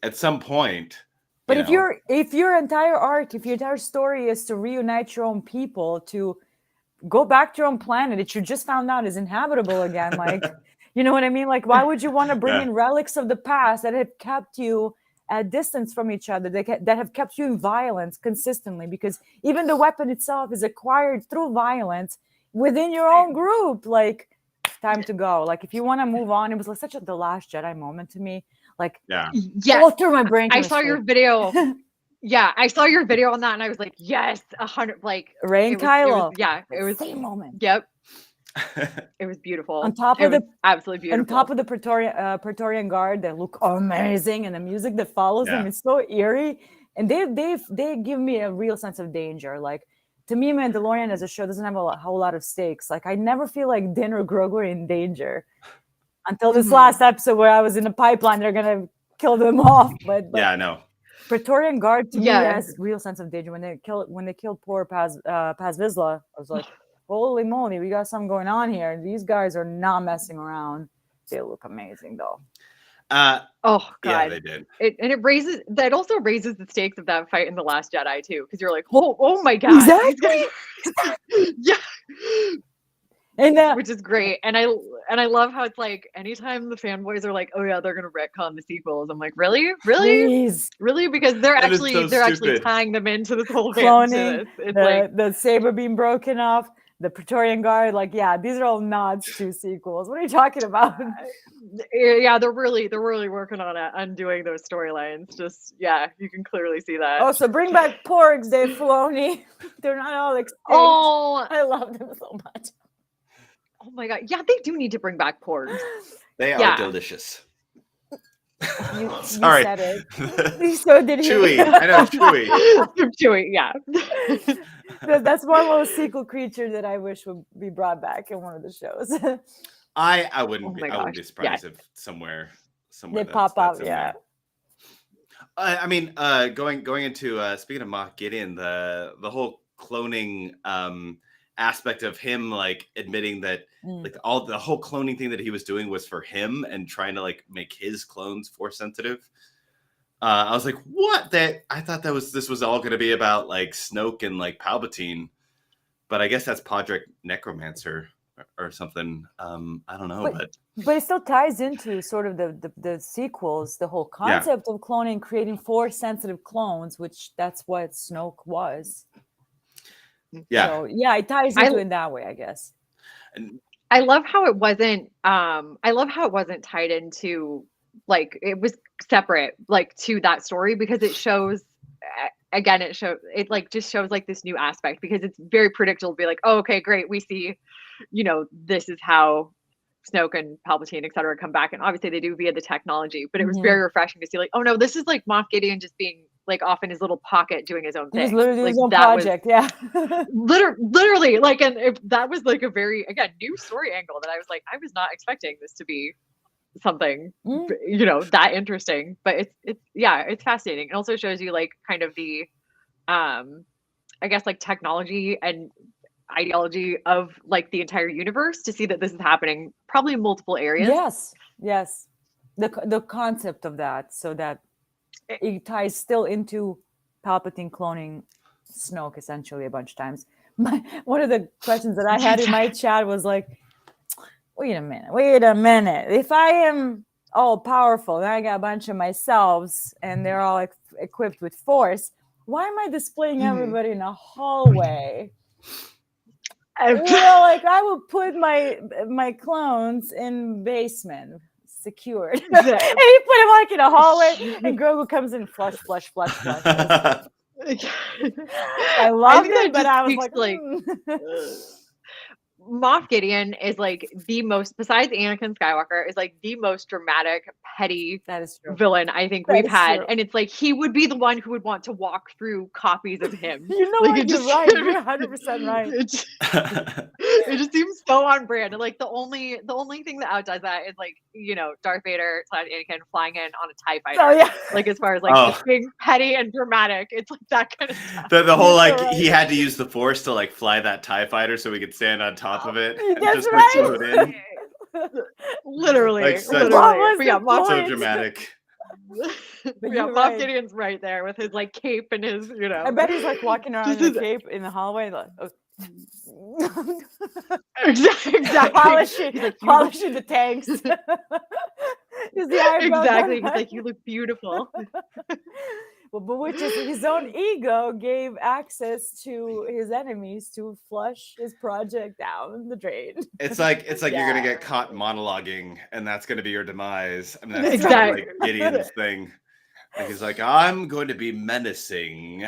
Speaker 1: at some point.
Speaker 3: But if your entire arc, if your entire story is to reunite your own people, to go back to your own planet, that you just found out is inhabitable again, like you know what I mean? Like, why would you want to bring in relics of the past that have kept you at distance from each other, that have kept you in violence consistently? Because even the weapon itself is acquired through violence within your own group. Like, time to go. Like, if you want to move on, it was like such the Last Jedi moment to me. Like, all through my brain.
Speaker 2: I saw your video. I saw your video on that, and I was like, yes, 100. Like,
Speaker 3: Rey and Kylo.
Speaker 2: It was
Speaker 3: the same moment.
Speaker 2: Yep. It was beautiful.
Speaker 3: On top of
Speaker 2: absolutely beautiful.
Speaker 3: On top of the Praetorian Guard, that look amazing, and the music that follows them is so eerie, and they give me a real sense of danger. Like, to me, Mandalorian as a show doesn't have a whole lot of stakes. Like, I never feel like Din or Grogu are in danger until this last episode where I was in a pipeline. They're gonna kill them off. But
Speaker 1: yeah, I know.
Speaker 3: Praetorian Guard to me has real sense of danger. When they killed poor Paz Vizsla, I was like, holy moly, we got something going on here. These guys are not messing around. They look amazing, though.
Speaker 2: Oh God,
Speaker 1: yeah, they did.
Speaker 2: It also raises the stakes of that fight in The Last Jedi too, because you're like, oh my God,
Speaker 3: exactly.
Speaker 2: Yeah.
Speaker 3: And
Speaker 2: which is great, and I love how it's like anytime the fanboys are like, oh yeah, they're gonna retcon the sequels. I'm like, really,
Speaker 3: Please.
Speaker 2: really, because they're actually tying them into this whole
Speaker 3: cloning.
Speaker 2: It's
Speaker 3: the saber being broken off, the Praetorian Guard. Like, yeah, these are all nods to sequels. What are you talking about?
Speaker 2: Yeah, they're really working on undoing those storylines. Just you can clearly see that.
Speaker 3: Oh, so bring back porgs, Dave Filoni. They're not all extinct.
Speaker 2: Oh,
Speaker 3: I love them so much.
Speaker 2: Oh my God. Yeah, they do need to bring back porgs.
Speaker 1: They are delicious.
Speaker 3: You
Speaker 1: Sorry.
Speaker 3: said it. So did he.
Speaker 1: Chewy. I know, Chewy.
Speaker 2: Chewy, yeah.
Speaker 3: That's one little sequel creature that I wish would be brought back in one of the shows.
Speaker 1: I wouldn't be surprised if somewhere
Speaker 3: they pop up. Yeah.
Speaker 1: I mean, going into speaking of Moff Gideon, the whole cloning aspect of him, like admitting that like the whole cloning thing that he was doing was for him and trying to like make his clones force sensitive. I was like, what? I thought this was all going to be about like Snoke and like Palpatine, but I guess that's Podrick Necromancer or something. I don't know,
Speaker 3: but it still ties into sort of the sequels, the whole concept of cloning, creating force sensitive clones, which that's what Snoke was.
Speaker 1: Yeah.
Speaker 3: So it ties into it that way, I guess.
Speaker 1: And
Speaker 2: I love how it wasn't tied into, like, it was separate, like, to that story, because it shows just shows like this new aspect, because it's very predictable to be like, oh, okay, great, we see, this is how Snoke and Palpatine, etc., come back, and obviously they do via the technology, but it was very refreshing to see, like, oh no, this is like Moff Gideon just being like off in his little pocket doing his own thing.
Speaker 3: He's literally
Speaker 2: like,
Speaker 3: his own project,
Speaker 2: literally, like, and that was like a very, again, new story angle that I was like, I was not expecting this to be something that interesting, but it's fascinating. It also shows you like kind of the I guess like technology and ideology of like the entire universe, to see that this is happening probably in multiple areas.
Speaker 3: Yes, the concept of that, so that it ties still into Palpatine cloning Snoke essentially a bunch of times. One of the questions that I had in my chat was like, wait a minute. If I am all powerful and I got a bunch of myself and they're all equipped with force, why am I displaying everybody in a hallway? Like, I would put my clones in basement, secured. And he put him like in a hallway, and Grogu comes in, flush. I loved it, but I was like
Speaker 2: Moff Gideon is like the most, besides Anakin Skywalker, is like the most dramatic, petty villain I think we've had. True. And it's like he would be the one who would want to walk through copies of him.
Speaker 3: You know
Speaker 2: like,
Speaker 3: what? You're right. You're 100% right.
Speaker 2: It just seems so on brand. And like the only thing that outdoes that is like, you know, Darth Vader / Anakin flying in on a TIE fighter.
Speaker 3: Oh yeah.
Speaker 2: Like as far as like just being petty and dramatic, it's like that kind of stuff.
Speaker 1: The whole like he had to use the Force to like fly that TIE fighter so we could stand on top of it and
Speaker 3: That's
Speaker 1: just
Speaker 3: right.
Speaker 1: put it in.
Speaker 2: Literally,
Speaker 1: like such,
Speaker 2: literally. Yeah,
Speaker 1: so dramatic.
Speaker 2: Yeah, Moff Gideon's right there with his like cape and his, you know.
Speaker 3: I bet he's like walking around in a cape in the hallway, like
Speaker 2: exactly.
Speaker 3: polishing the tanks.
Speaker 2: Exactly. He's like, you look beautiful.
Speaker 3: Well, but which is his own ego gave access to his enemies to flush his project down the drain.
Speaker 1: It's like you're gonna get caught monologuing, and that's gonna be your demise. I mean, that's
Speaker 2: exactly
Speaker 1: like Gideon's thing. Like he's like, I'm going to be menacing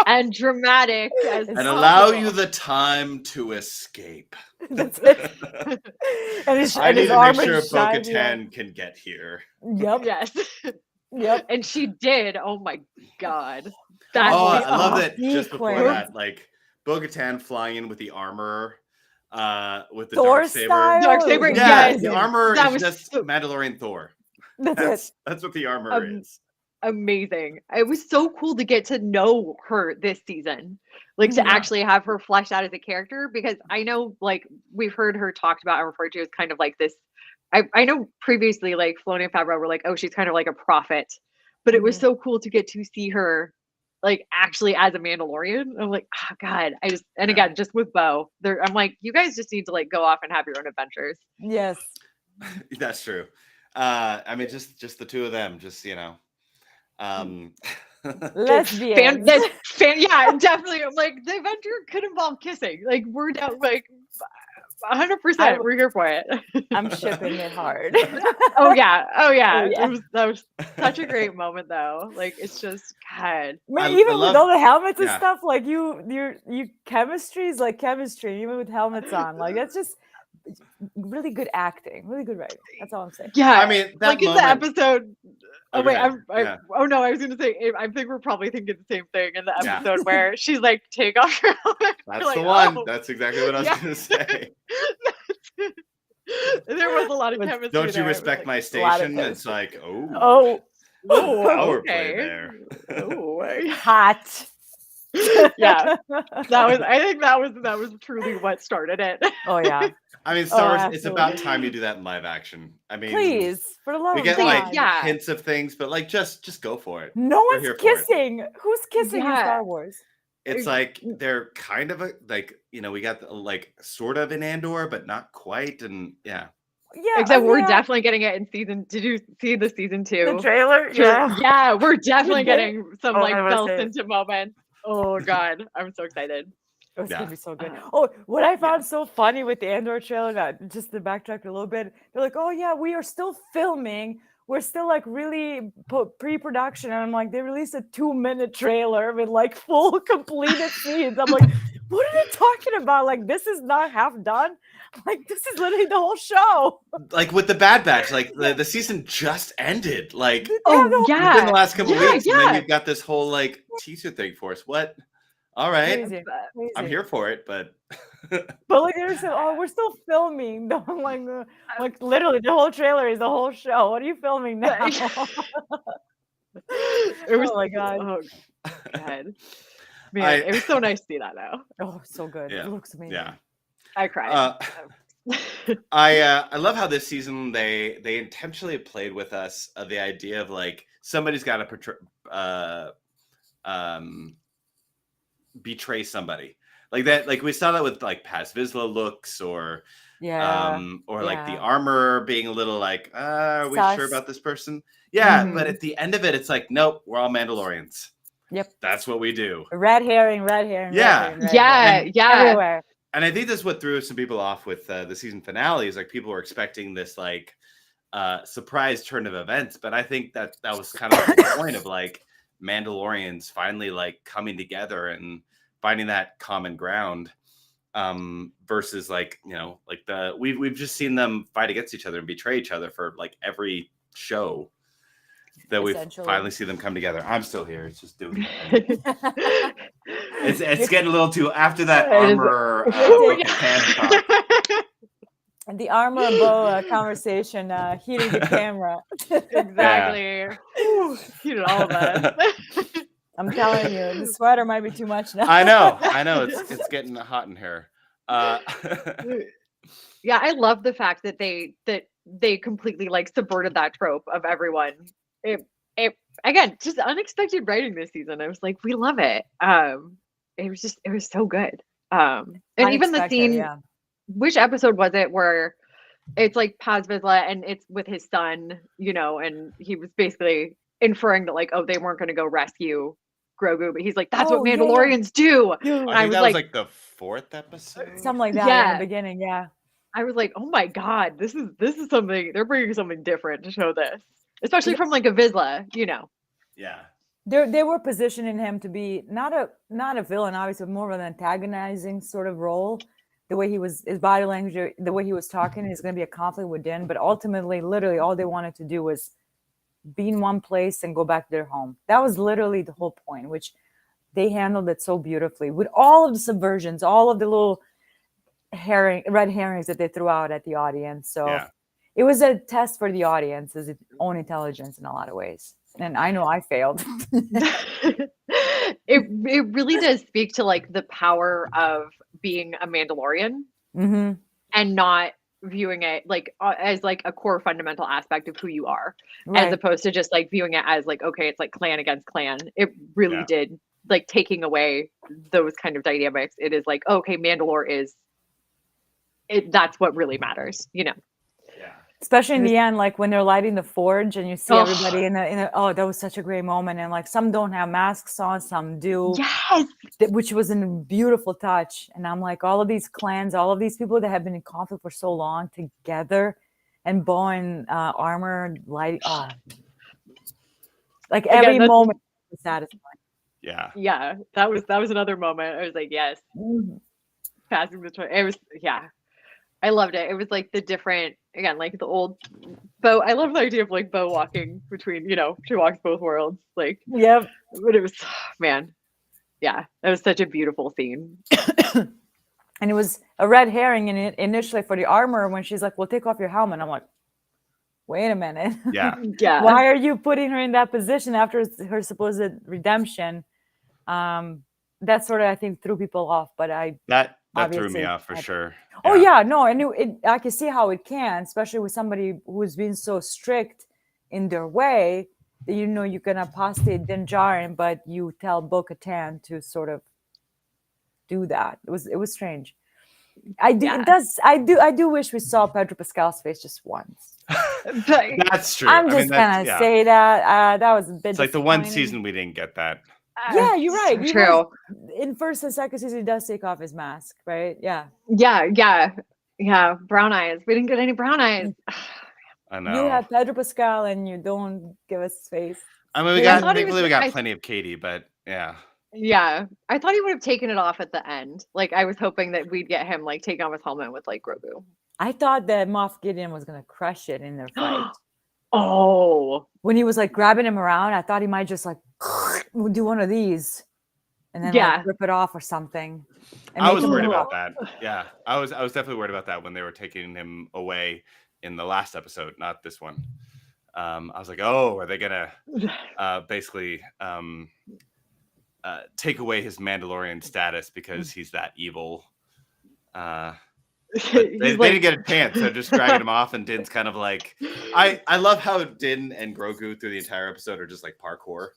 Speaker 2: and dramatic,
Speaker 1: and allow you the time to escape.
Speaker 3: That's it.
Speaker 1: I need to make sure Bo-Katan can get here.
Speaker 3: Yep.
Speaker 2: Yes.
Speaker 3: Yep.
Speaker 2: And she did. Oh my God.
Speaker 1: I love that just before that, like Bo-Katan flying in with the armor, with the
Speaker 3: Thor
Speaker 1: darksaber.
Speaker 3: Darksaber,
Speaker 1: yeah,
Speaker 2: yes.
Speaker 1: the armor
Speaker 2: that
Speaker 1: is just Mandalorian Thor. That's what the armor is.
Speaker 2: Amazing. It was so cool to get to know her this season, like to actually have her fleshed out as a character, because I know like we've heard her talked about and referred to as kind of like this. I know previously like Filoni and Favreau were like, oh, she's kind of like a prophet, but it was so cool to get to see her like actually as a Mandalorian. I'm like, oh God, again, just with Bo, I'm like, you guys just need to like go off and have your own adventures.
Speaker 3: Yes.
Speaker 1: That's true. I mean, just the two of them, just, you know,
Speaker 3: lesbians.
Speaker 2: Yeah, definitely. I'm like, the adventure could involve kissing. Like we're down, like 100%. We're here for it.
Speaker 3: I'm shipping it hard.
Speaker 2: Oh yeah. That was such a great moment though. Like it's just God.
Speaker 3: Even with all the helmets and stuff, like your chemistry is like chemistry, even with helmets on. Like that's just really good acting, really good writing. That's all I'm saying.
Speaker 2: Yeah,
Speaker 1: I mean, that
Speaker 2: like in the episode. Oh wait,
Speaker 1: oh
Speaker 2: no, I was gonna say. I think we're probably thinking the same thing in the episode where she's like, "Take off your helmet."
Speaker 1: That's
Speaker 2: like,
Speaker 1: the one. Oh. That's exactly what I was gonna say.
Speaker 2: There was a lot of chemistry.
Speaker 1: Don't you respect my station? It's like,
Speaker 3: power
Speaker 1: play there.
Speaker 3: Hot.
Speaker 2: Yeah, I think that was truly what started it.
Speaker 3: Oh yeah.
Speaker 1: I mean, Star Wars. It's about time you do that in live action. I mean,
Speaker 3: please, for the love of God.
Speaker 1: We get like hints of things, but like just go for it.
Speaker 3: No one's kissing. Who's kissing in Star Wars?
Speaker 1: It's like they're kind of like, you know, we got like sort of in Andor, but not quite, and
Speaker 2: except we're definitely getting it in season. Did you see the season 2?
Speaker 3: The trailer?
Speaker 2: Yeah, we're definitely getting some like belts into moments. Oh God, I'm so excited.
Speaker 3: It was gonna be so good. Oh, what I found so funny with the Andor trailer, just to backtrack a little bit, they're like, "Oh yeah, we are still filming. We're still like really pre-production." And I'm like, they released a 2-minute trailer with like full completed scenes. I'm like, what are they talking about? Like, this is not half done. Like, this is literally the whole show.
Speaker 1: Like with the Bad Batch, like the season just ended. Like,
Speaker 2: within
Speaker 1: the last couple of weeks, and then you've got this whole like teaser thing for us. What? All right,
Speaker 3: Crazy.
Speaker 1: I'm here for it, but
Speaker 3: like they're saying, "Oh, we're still filming." I'm like literally, the whole trailer is the whole show. What are you filming now? Oh my God!
Speaker 2: Oh God! Man, it was so nice to see that now.
Speaker 3: Oh, so good!
Speaker 1: Yeah.
Speaker 3: It looks amazing.
Speaker 1: Yeah,
Speaker 2: I cried.
Speaker 1: I love how this season they intentionally played with us the idea of like somebody's got to betray somebody like that. Like we saw that with like Paz Vizsla looks or like the armor being a little like, are we sure about this person? Yeah. But at the end of it, it's like, nope, we're all Mandalorians.
Speaker 3: Yep.
Speaker 1: That's what we do.
Speaker 3: Red herring.
Speaker 2: Yeah.
Speaker 3: Everywhere.
Speaker 1: And I think that's what threw some people off with the season finale is like people were expecting this like surprise turn of events, but I think that was kind of the point of like Mandalorians finally like coming together and finding that common ground versus like, you know, like we've just seen them fight against each other and betray each other for like every show that we finally see them come together. I'm still here. It's just doing it's getting a little too after that armor talk.
Speaker 3: The armor bow conversation heating the camera.
Speaker 2: Exactly. Heated all of us.
Speaker 3: I'm telling you, the sweater might be too much now.
Speaker 1: I know. It's getting hot in here.
Speaker 2: Yeah, I love the fact that they completely like subverted that trope of everyone. It again, just unexpected writing this season. I was like, we love it. It was so good. And even the scene. Yeah. Which episode was it where it's like Paz Vizsla and it's with his son, you know, and he was basically inferring that like, oh, they weren't going to go rescue Grogu, but he's like, that's what Mandalorians do.
Speaker 1: And I was like the 4th episode,
Speaker 3: something like that in the beginning. Yeah,
Speaker 2: I was like, oh my god, this is something they're bringing something different to show this, especially from like a Vizsla, you know.
Speaker 1: Yeah,
Speaker 3: they were positioning him to be not a villain, obviously, but more of an antagonizing sort of role. The way he was, his body language, the way he was talking, is going to be a conflict with Din. But ultimately, literally, all they wanted to do was be in one place and go back to their home. That was literally the whole point, which they handled it so beautifully with all of the subversions, all of the little red herrings that they threw out at the audience. So it was a test for the audience's own intelligence in a lot of ways. And I know I failed.
Speaker 2: It really does speak to like the power of being a Mandalorian and not viewing it like as like a core fundamental aspect of who you are, as opposed to just like viewing it as like, okay, it's like clan against clan. It really did like taking away those kind of dynamics. It is like, okay, Mandalore is it. That's what really matters, you know.
Speaker 3: Especially in the end, like when they're lighting the forge and you see everybody in a that was such a great moment. And like some don't have masks on, some do.
Speaker 2: Yes.
Speaker 3: Which was a beautiful touch. And I'm like, all of these clans, all of these people that have been in conflict for so long together and bowing armor, light. Like every moment was satisfying.
Speaker 1: Yeah.
Speaker 2: Yeah. That was another moment. I was like, yes. Passing the choice. It was, I loved it. It was like the different, again, like the old Bo. I love the idea of like Bo walking between, you know, she walks both worlds. Like,
Speaker 3: yep.
Speaker 2: But it was, man, yeah, that was such a beautiful scene.
Speaker 3: And it was a red herring in it initially for the armor when she's like, well, take off your helmet. I'm like, wait a minute.
Speaker 1: Yeah.
Speaker 3: Why are you putting her in that position after her supposed redemption? That sort of, I think, threw people off, but
Speaker 1: that threw me off for sure.
Speaker 3: Oh yeah, no, and I can see how it can, especially with somebody who's been so strict in their way that you know you can apostate Din Djarin, but you tell Bo-Katan to sort of do that. It was strange. I do wish we saw Pedro Pascal's face just once.
Speaker 1: That's true.
Speaker 3: I'm just gonna say that that was a bit.
Speaker 1: It's like the one season we didn't get that.
Speaker 3: Yeah, you're right.
Speaker 2: True.
Speaker 3: In first and second season, he does take off his mask, right? Yeah.
Speaker 2: Brown eyes. We didn't get any brown eyes.
Speaker 1: I know.
Speaker 3: You have Pedro Pascal, and you don't give us his face.
Speaker 1: I mean, we got plenty of Katie, but yeah.
Speaker 2: Yeah, I thought he would have taken it off at the end. Like, I was hoping that we'd get him like taking off his helmet with like Grogu.
Speaker 3: I thought that Moff Gideon was gonna crush it in their fight.
Speaker 2: When
Speaker 3: he was like grabbing him around, I thought he might just like do one of these and then like, rip it off or something.
Speaker 1: I was worried about that. Yeah, I was definitely worried about that when they were taking him away in the last episode, not this one. I was like, oh, are they gonna basically take away his Mandalorian status because he's that evil? They didn't get a chance. They're just dragging him off, and Din's kind of like, I love how Din and Grogu through the entire episode are just like parkour.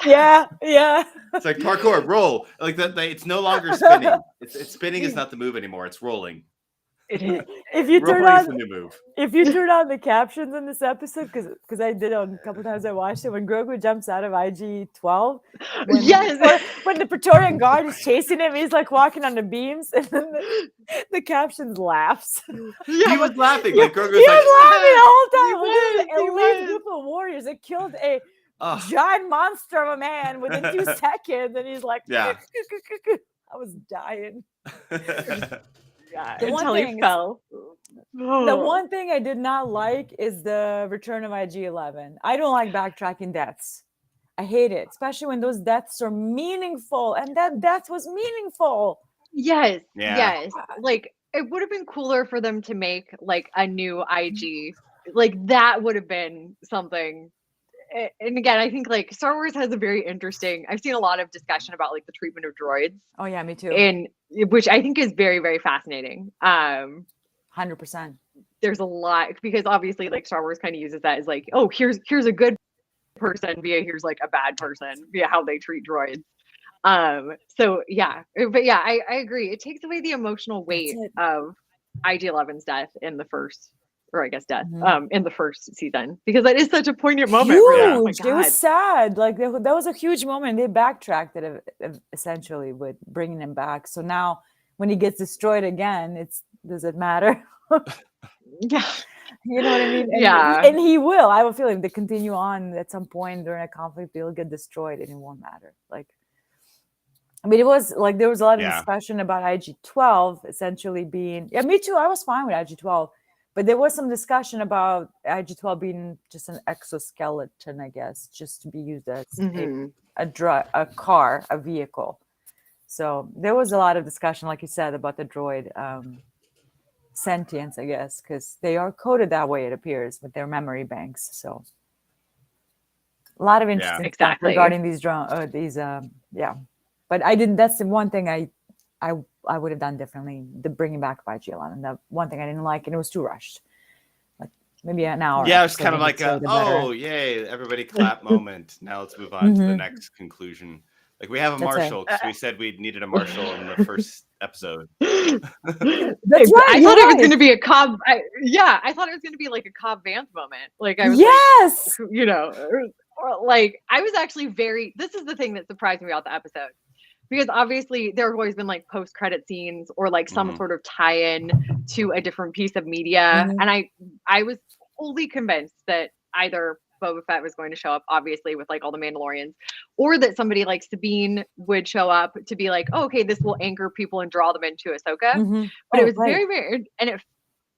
Speaker 3: Yeah.
Speaker 1: It's like parkour, roll. Like that. It's no longer spinning. It's spinning is not the move anymore. It's rolling.
Speaker 3: If you turn
Speaker 1: Roboting's
Speaker 3: on
Speaker 1: the new move.
Speaker 3: If you turn on the captions in this episode, because I did on a couple times I watched it, when Grogu jumps out of IG-12, when the Praetorian Guard is chasing him, he's like walking on the beams, and then the captions laughs.
Speaker 1: He was laughing. Like Grogu
Speaker 3: he
Speaker 1: was like,
Speaker 3: was laughing the whole time.
Speaker 2: He
Speaker 3: Well, this is
Speaker 2: was,
Speaker 3: an elite group of warriors that killed a giant monster of a man within 2 seconds, and he's like,
Speaker 1: yeah.
Speaker 3: I was dying.
Speaker 2: Yeah,
Speaker 3: The
Speaker 2: until he fell.
Speaker 3: The one thing I did not like is the return of IG-11. I don't like backtracking deaths. I hate it, especially when those deaths are meaningful, and that death was meaningful.
Speaker 2: Yes,
Speaker 1: Yeah.
Speaker 2: yes. Like, it would have been cooler for them to make like a new IG. Like, that would have been something. And again, I think like Star Wars has a very interesting, I've seen a lot of discussion about like the treatment of droids.
Speaker 3: Oh yeah, me too.
Speaker 2: And which I think is very, very fascinating.
Speaker 3: 100%.
Speaker 2: There's a lot, because obviously like Star Wars kind of uses that as like, oh, here's a good person via here's like a bad person via how they treat droids. So yeah, but yeah, I agree. It takes away the emotional weight of IG-11's death in the first, or I guess death, in the first season, because that is such a poignant moment.
Speaker 3: Huge.
Speaker 2: Where, oh my God.
Speaker 3: It was sad. Like that was a huge moment. They backtracked it essentially with bringing him back. So now when he gets destroyed again, does it matter?
Speaker 2: Yeah.
Speaker 3: You know what I mean? And he will. I have a feeling they continue on at some point during a conflict, he'll get destroyed and it won't matter. Like, I mean, it was like there was a lot of discussion about IG-12 essentially being, me too. I was fine with IG-12. But there was some discussion about IG-12 being just an exoskeleton, I guess, just to be used as a car, a vehicle. So there was a lot of discussion, like you said, about the droid sentience, I guess, because they are coded that way, it appears, with their memory banks. So a lot of interesting stuff regarding these But I didn't. That's the one thing I would have done differently, the bringing back of IG-11. The one thing I didn't like, and it was too rushed. Like maybe an hour.
Speaker 1: Yeah, it's kind of like yay, everybody clap moment. Now let's move on to the next conclusion. Like we have a marshal because we said we needed a marshal in the first episode.
Speaker 3: That's
Speaker 2: right. I thought it was going to be a Cobb. I thought it was going to be like a Cobb Vanth moment. Like I was like, you know, like I was actually this is the thing that surprised me about the episode. Because obviously there have always been like post-credit scenes or like some sort of tie-in to a different piece of media. And I was fully convinced that either Boba Fett was going to show up, obviously, with like all the Mandalorians, or that somebody like Sabine would show up to be like, oh, okay, this will anchor people and draw them into Ahsoka. But it was very, very, and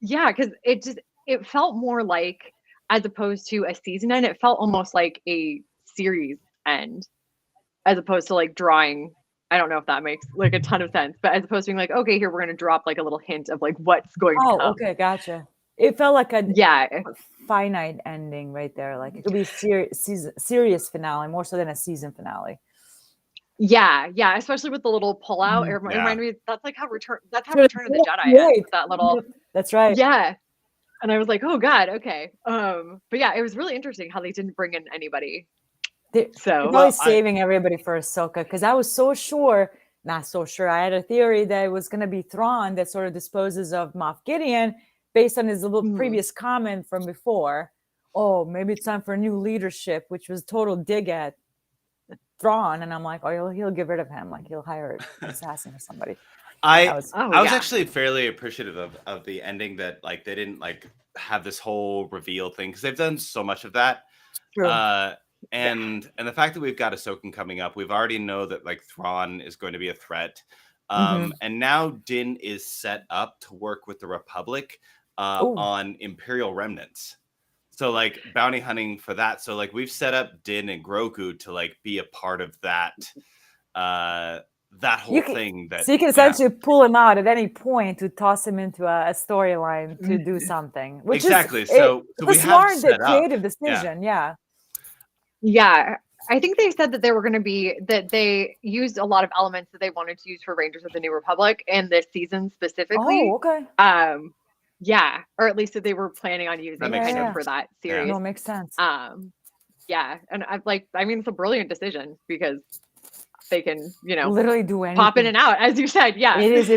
Speaker 2: because it felt more like, as opposed to a season end, it felt almost like a series end, as opposed to like drawing. I don't know if that makes like a ton of sense, but as opposed to being like, okay, here we're going to drop like a little hint of like what's going to come.
Speaker 3: Okay, gotcha. It felt like a finite ending right there. Like it could be serious finale more so than a season finale. Yeah,
Speaker 2: especially with the little pullout. It reminded me that's like how Return of the Jedi ends with that little.
Speaker 3: That's right.
Speaker 2: Yeah, and I was like, oh God, okay. But yeah, it was really interesting how they didn't bring in anybody.
Speaker 3: They're probably saving everybody for Ahsoka, because I was not so sure. I had a theory that it was going to be Thrawn that sort of disposes of Moff Gideon based on his little previous comment from before. Oh, maybe it's time for a new leadership, which was total dig at Thrawn. And I'm like, oh, he'll get rid of him. Like he'll hire an assassin or somebody.
Speaker 1: I was actually fairly appreciative of the ending, that like they didn't like have this whole reveal thing, because they've done so much of that.
Speaker 3: True.
Speaker 1: And the fact that we've got Ahsoka coming up, we've already know that like Thrawn is going to be a threat. And now Din is set up to work with the Republic on Imperial remnants. So like bounty hunting for that. So like we've set up Din and Grogu to like be a part of that whole thing. So
Speaker 3: you can essentially pull him out at any point to toss him into a storyline to do something. Which is
Speaker 1: so
Speaker 3: a smart, creative decision.
Speaker 2: Yeah, I think they said that they used a lot of elements that they wanted to use for Rangers of the New Republic in this season specifically.
Speaker 3: Oh, okay.
Speaker 2: Or at least that they were planning on using for that series.
Speaker 3: No, makes sense.
Speaker 2: And it's a brilliant decision, because they can,
Speaker 3: literally do anything.
Speaker 2: Pop in and out, as you said. Yeah,
Speaker 3: it is.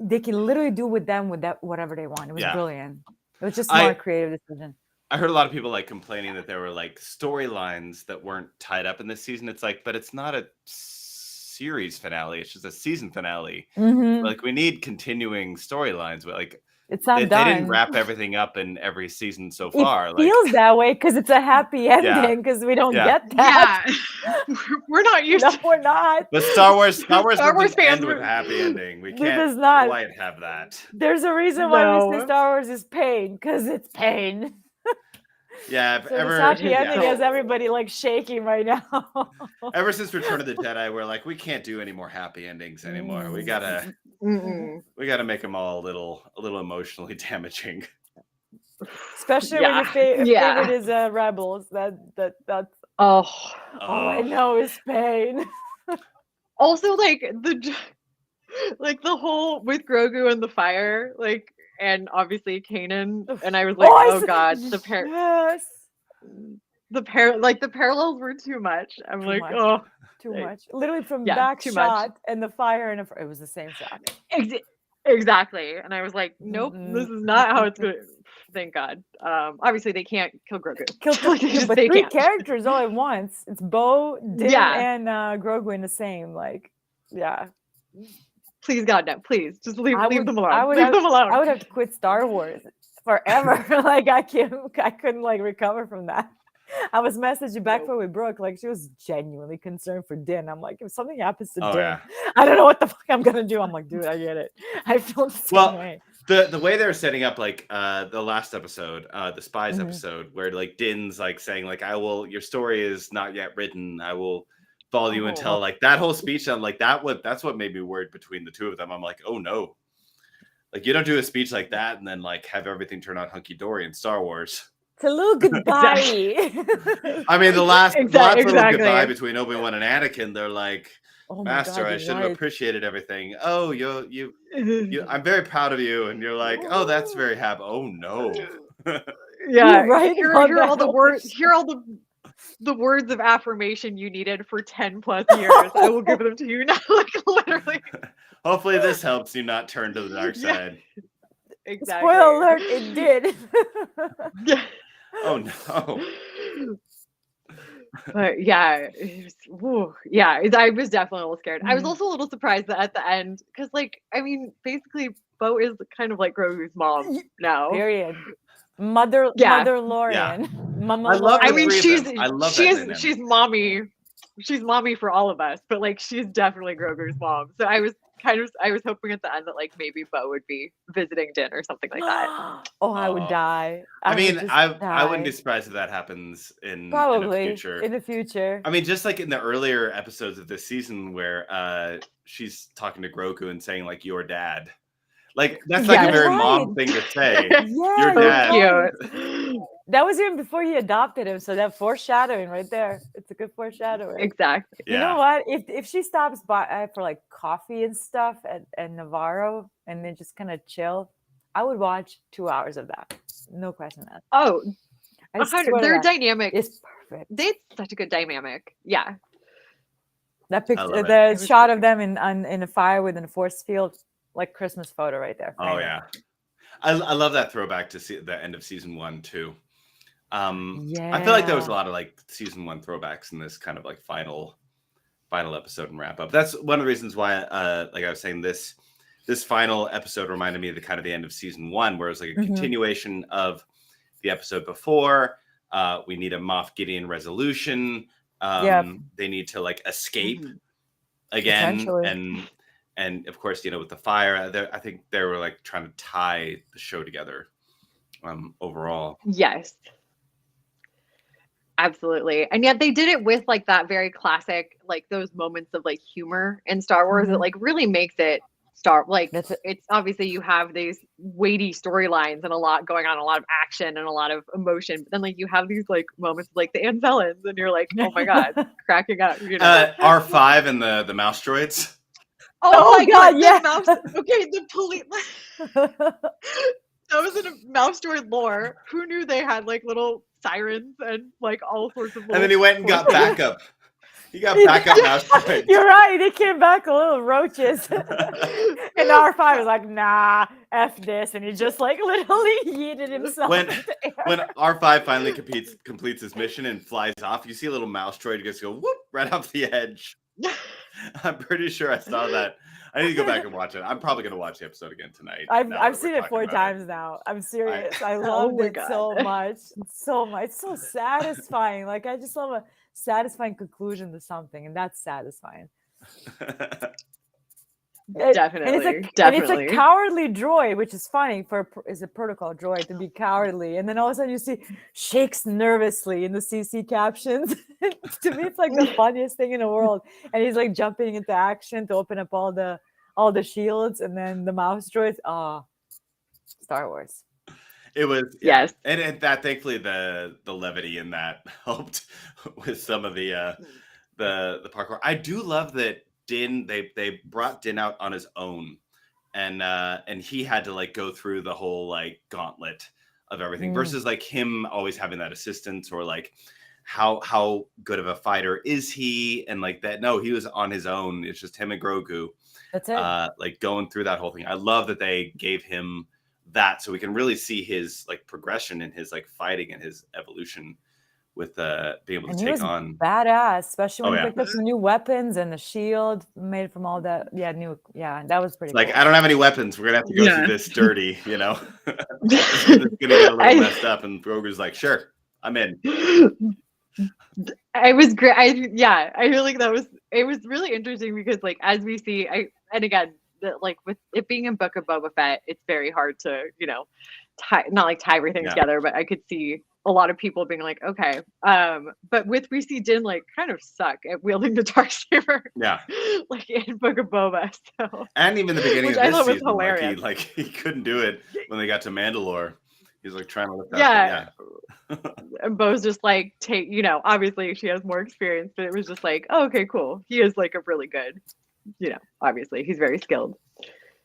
Speaker 3: they can literally do with them with that whatever they want. It was brilliant. It was just smart creative decision.
Speaker 1: I heard a lot of people like complaining that there were like storylines that weren't tied up in this season. It's like, but it's not a series finale. It's just a season finale. Like we need continuing storylines. Like
Speaker 3: it's not
Speaker 1: they
Speaker 3: done.
Speaker 1: didn't wrap everything up in every season so far.
Speaker 3: It feels that way because it's a happy ending because we don't get that.
Speaker 2: Yeah. We're not used to.
Speaker 3: We're not.
Speaker 1: But Star Wars fans
Speaker 3: end
Speaker 1: with a happy ending. We
Speaker 3: This
Speaker 1: can't
Speaker 3: is not.
Speaker 1: quite have that.
Speaker 3: There's a reason why we say Star Wars is pain, because it's pain.
Speaker 1: Yeah, if
Speaker 3: So
Speaker 1: ever
Speaker 3: this happy ending has everybody like shaking right now.
Speaker 1: Ever since Return of the Jedi, we're like, we can't do any more happy endings anymore. We gotta make them all a little emotionally damaging.
Speaker 3: Especially when your favorite is Rebels. That's I know is pain.
Speaker 2: Also, like the whole with Grogu and the fire, like. And obviously Kanan, and I was like, oh god, the parallels were too much. I'm
Speaker 3: too
Speaker 2: like,
Speaker 3: much. Too much. Literally from back shot much. And the fire and it was the same shot.
Speaker 2: Exactly. And I was like, nope, this is not how it's going. Thank God. Obviously they can't kill Grogu.
Speaker 3: But three characters all at once. It's Bo, Din, and Grogu in the same. Like,
Speaker 2: Please, God, no, please, just leave them alone.
Speaker 3: Leave them alone. I would have to quit Star Wars forever. Like I couldn't like recover from that. I was messaging back with Brooke, like she was genuinely concerned for Din. I'm like, if something happens to Din, I don't know what the fuck I'm gonna do. I'm like, dude, I get it. I feel the same way.
Speaker 1: The way they're setting up like the last episode, the spies episode, where like Din's like saying like, your story is not yet written. I will follow you until like that whole speech. I'm like, that's what made me worried between the two of them. I'm like, oh no, like you don't do a speech like that and then like have everything turn out hunky dory in Star Wars.
Speaker 3: It's a little goodbye.
Speaker 1: I mean, the last little goodbye between Obi-Wan and Anakin, they're like, Master, God, I should have appreciated everything. Oh, you I'm very proud of you, and you're like, oh, that's very happy. Oh no.
Speaker 2: You're right. Hear all the words. Hear all the words of affirmation you needed for 10 plus years. I will give them to you now. Like literally.
Speaker 1: Hopefully this helps you not turn to the dark side.
Speaker 2: Exactly.
Speaker 3: Spoiler alert, it did.
Speaker 1: Oh no.
Speaker 2: But I was definitely a little scared. I was also a little surprised that at the end, because like, I mean, basically Bo is kind of like Grogu's mom now.
Speaker 3: Period. Mother Lauren.
Speaker 2: She's mommy. She's mommy for all of us, but like she's definitely Grogu's mom. So I was hoping at the end that like maybe Bo would be visiting Din or something like that.
Speaker 3: I would die.
Speaker 1: I wouldn't be surprised if that happens in the
Speaker 3: future.
Speaker 1: I mean, just like in the earlier episodes of this season where she's talking to Grogu and saying like your dad. Like that's like a very mom thing to say. Your dad.
Speaker 2: Cute.
Speaker 3: That was even before he adopted him, so that foreshadowing right there. It's a good foreshadowing.
Speaker 2: Exactly.
Speaker 3: You know what? If she stops by for like coffee and stuff at Navarro and then just kind of chill, I would watch 2 hours of that. No question that.
Speaker 2: Oh, their dynamic
Speaker 3: is perfect.
Speaker 2: They had such a good dynamic. Yeah.
Speaker 3: That picture, the shot of them in a fire within a force field. Like Christmas photo right there.
Speaker 1: Oh yeah, I love that throwback to see the end of season 1 too. I feel like there was a lot of like season 1 throwbacks in this kind of like final episode and wrap up. That's one of the reasons why, like I was saying, this final episode reminded me of the end of season 1, where it was like a continuation of the episode before. We need a Moff Gideon resolution. They need to like escape again, and of course, with the fire, I think they were like trying to tie the show together overall.
Speaker 2: Yes, absolutely. And yet they did it with like that very classic, like those moments of like humor in Star Wars that like really makes it it's obviously you have these weighty storylines and a lot going on, a lot of action and a lot of emotion, but then like you have these like moments like the Anzellans and you're like, oh my God, cracking up.
Speaker 1: R5 and the mouse droids.
Speaker 2: Oh my God, yeah. The police. That was in a mouse droid lore. Who knew they had like little sirens and like all sorts of.
Speaker 1: And then he went and got backup. You got backup mouse droids.
Speaker 3: You're right. They came back a little roaches. And R5 was like, nah, F this. And he just like literally yeeted himself.
Speaker 1: When R5 finally completes his mission and flies off, you see a little mouse droid just go whoop right off the edge. I'm pretty sure I saw that. I need to go back and watch it. I'm probably going to watch the episode again tonight.
Speaker 3: I've seen it 4 times now. I'm serious. I loved it so much. So much. It's so satisfying. Like, I just love a satisfying conclusion to something, and that's satisfying.
Speaker 2: Definitely.
Speaker 3: And it's a cowardly droid, which is funny is a protocol droid to be cowardly. And then all of a sudden you see shakes nervously in the CC captions. To me, it's like the funniest thing in the world. And he's like jumping into action to open up all the shields, and then the mouse droids. Star Wars.
Speaker 1: It was
Speaker 2: yes,
Speaker 1: and that thankfully the levity in that helped with some of the parkour. I do love that Din, they brought Din out on his own, and he had to like go through the whole like gauntlet of everything versus like him always having that assistance, or like how good of a fighter is he, and like that. No, he was on his own. It's just him and Grogu.
Speaker 3: That's it.
Speaker 1: Like going through that whole thing. I love that they gave him that so we can really see his like progression in his like fighting and his evolution with being able to take on
Speaker 3: badass, especially when he picked up some new weapons and the shield made from all that. That was pretty
Speaker 1: like
Speaker 3: cool.
Speaker 1: I don't have any weapens, we're gonna have to go through this dirty, you know. It's gonna get a little messed up, and Grogu's like, sure, I'm in.
Speaker 2: It was great. I feel like it was really interesting because like as we see, like with it being in Book of Boba Fett, it's very hard to, you know, tie everything together, but I could see a lot of people being like, okay. But we see Din like kind of suck at wielding the Darksaber.
Speaker 1: Yeah.
Speaker 2: Like in Book of Boba. So.
Speaker 1: And even the beginning of this season,
Speaker 2: hilarious.
Speaker 1: Like he couldn't do it when they got to Mandalore. He's like trying to lift that.
Speaker 2: And Bo's just like obviously she has more experience, but it was just like, oh, okay, cool. He is like a really good, obviously he's very skilled.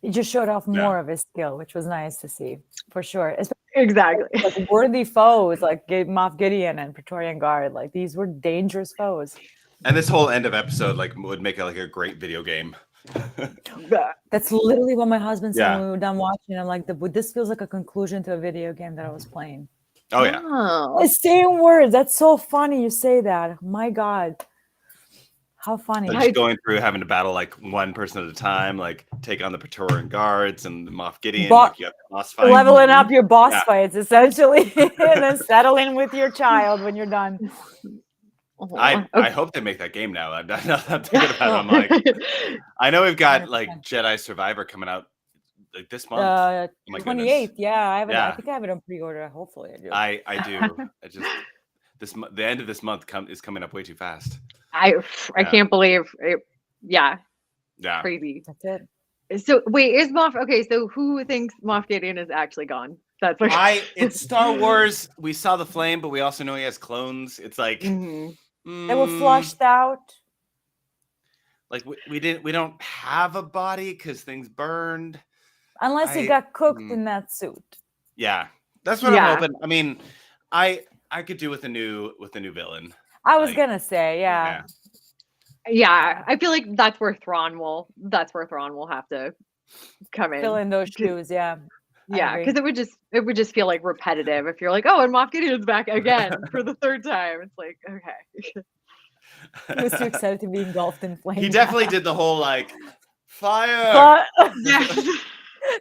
Speaker 3: He just showed off more of his skill, which was nice to see, for sure.
Speaker 2: Exactly.
Speaker 3: Like worthy foes, like Moff Gideon and Praetorian Guard. Like these were dangerous foes.
Speaker 1: And this whole end of episode like would make it like a great video game.
Speaker 3: That's literally what my husband said when we were done watching. I'm like, this feels like a conclusion to a video game that I was playing.
Speaker 1: Oh yeah.
Speaker 3: The same words. That's so funny you say that. My God. How funny.
Speaker 1: So just going through having to battle like one person at a time, like take on the Praetorian Guards and the Moff Gideon. Like you have the boss fight.
Speaker 3: Leveling up your boss fights, essentially. And then settling with your child when you're done.
Speaker 1: I hope they make that game now. I'm not thinking about it. I'm like, I know we've got like Jedi Survivor coming out like this month.
Speaker 3: 28th. Yeah, I think I have it on pre-order. Hopefully I do.
Speaker 1: I do. I just the end of this month is coming up way too fast.
Speaker 2: I can't believe it. Yeah. Crazy.
Speaker 3: That's it.
Speaker 2: So wait, is Moff okay? So who thinks Moff Gideon is actually gone? That's like
Speaker 1: it's Star Wars. We saw the flame, but we also know he has clones. It's like
Speaker 3: they were flushed out.
Speaker 1: Like we don't have a body because things burned.
Speaker 3: Unless he got cooked in that suit.
Speaker 1: Yeah, that's what I'm hoping. I mean, I could do with a new villain.
Speaker 3: I was gonna say,
Speaker 2: yeah. I feel like that's where Thrawn will have to come in.
Speaker 3: Fill in those shoes, yeah.
Speaker 2: Yeah, because it would just feel like repetitive if you're like, oh, and Moff Gideon's back again for the third time. It's like, okay.
Speaker 3: He was too excited to be engulfed in flames.
Speaker 1: He definitely did the whole like fire.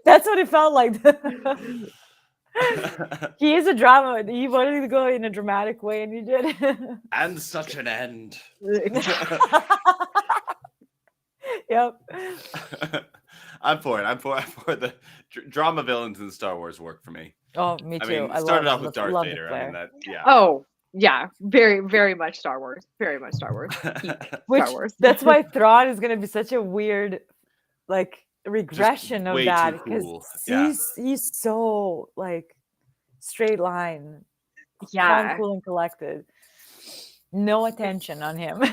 Speaker 3: That's what it felt like. He is a drama. He wanted to go in a dramatic way, and he did.
Speaker 1: And such an end.
Speaker 3: Yep.
Speaker 1: I'm for it. I'm for the drama villains in Star Wars work for me.
Speaker 3: Oh, me too.
Speaker 1: I started off with Darth Vader. I mean,
Speaker 2: Oh, yeah. Very, very much Star Wars. Very much Star Wars. Star Wars.
Speaker 3: That's why Thrawn is going to be such a weird, like, regression of that because
Speaker 1: cool.
Speaker 3: he's so like straight line,
Speaker 2: calm,
Speaker 3: cool, and collected. No attention on him.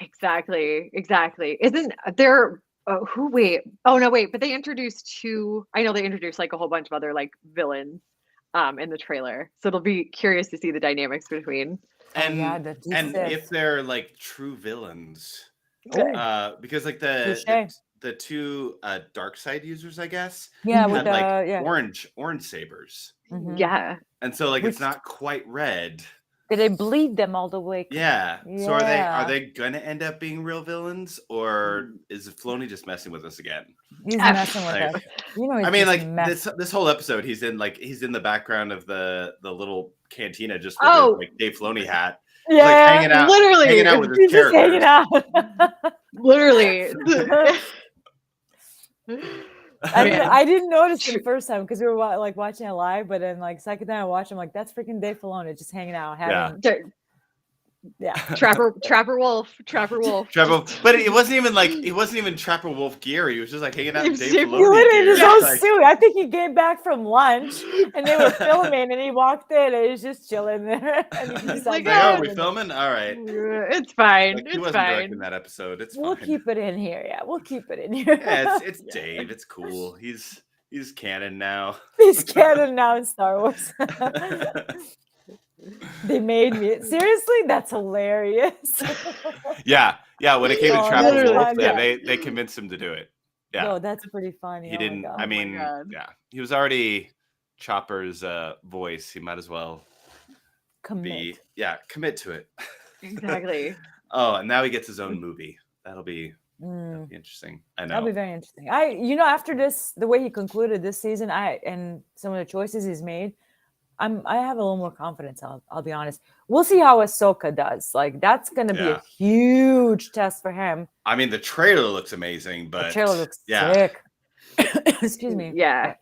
Speaker 2: Exactly. Isn't there? But they introduced two. I know they introduced like a whole bunch of other like villains, in the trailer. So it'll be curious to see the dynamics between.
Speaker 1: And
Speaker 3: yeah, that he
Speaker 1: and
Speaker 3: says.
Speaker 1: if they're like true villains,
Speaker 3: Oh,
Speaker 1: because like
Speaker 3: touche.
Speaker 1: the two dark side users, I guess,
Speaker 3: Yeah, with
Speaker 1: had like
Speaker 3: the yeah.
Speaker 1: orange sabers,
Speaker 2: Yeah.
Speaker 1: and so like
Speaker 3: Which
Speaker 1: it's not quite red.
Speaker 3: did they bleed them all the way?
Speaker 1: Yeah. So are
Speaker 3: Yeah.
Speaker 1: they gonna end up being real villains, or is Filoni just messing with us again?
Speaker 3: He's messing with
Speaker 1: Like,
Speaker 3: us. You know, he's
Speaker 1: I mean,
Speaker 3: just
Speaker 1: like
Speaker 3: messing.
Speaker 1: this whole episode, he's in the background of the little cantina just with his
Speaker 2: Oh,
Speaker 1: like Dave Filoni hat. He's like
Speaker 3: Yeah,
Speaker 1: hanging out
Speaker 2: literally.
Speaker 1: with his
Speaker 3: he's just hanging
Speaker 1: characters.
Speaker 3: out.
Speaker 2: Literally. Man.
Speaker 3: I didn't notice it the first time because we were like watching it live, but then like second time I watched, I'm like, that's freaking Dave Filoni just hanging out, having yeah.
Speaker 2: Trapper Wolf.
Speaker 1: Trapper, but it wasn't even Trapper Wolf gear. He was just like hanging out in Dave
Speaker 3: He
Speaker 1: Filoni
Speaker 3: literally in
Speaker 1: gear.
Speaker 3: his own
Speaker 1: Like,
Speaker 3: suit. I think he came back from lunch and they were filming and he walked in and he's just chilling there. And
Speaker 2: He's like,
Speaker 1: oh, are we filming? All right.
Speaker 2: It's fine.
Speaker 1: Like, he
Speaker 2: It's
Speaker 1: wasn't
Speaker 2: fine.
Speaker 1: directing that episode. It's
Speaker 3: We'll
Speaker 1: fine.
Speaker 3: keep it in here. Yeah, we'll keep it in here.
Speaker 1: Yeah, it's Dave. It's cool. He's canon now.
Speaker 3: He's canon now in Star Wars. They made me seriously. That's hilarious.
Speaker 1: Yeah. When it came to Trapper
Speaker 2: literally.
Speaker 1: Wolf, they convinced him to do it. Yeah,
Speaker 3: No, that's pretty funny.
Speaker 1: he
Speaker 3: Oh my
Speaker 1: didn't.
Speaker 3: God.
Speaker 1: I mean, yeah, he was already Chopper's voice. He might as well
Speaker 3: commit.
Speaker 1: commit to it.
Speaker 2: Exactly.
Speaker 1: Oh, and now he gets his own movie. That'll be interesting. I know.
Speaker 3: That'll be very interesting. After this, the way he concluded this season, and some of the choices he's made, I have a little more confidence. I'll be honest. We'll see how Ahsoka does. Like that's going to be a huge test for him.
Speaker 1: I mean, the trailer looks amazing, but
Speaker 3: the trailer looks sick. Excuse me.
Speaker 2: Yeah,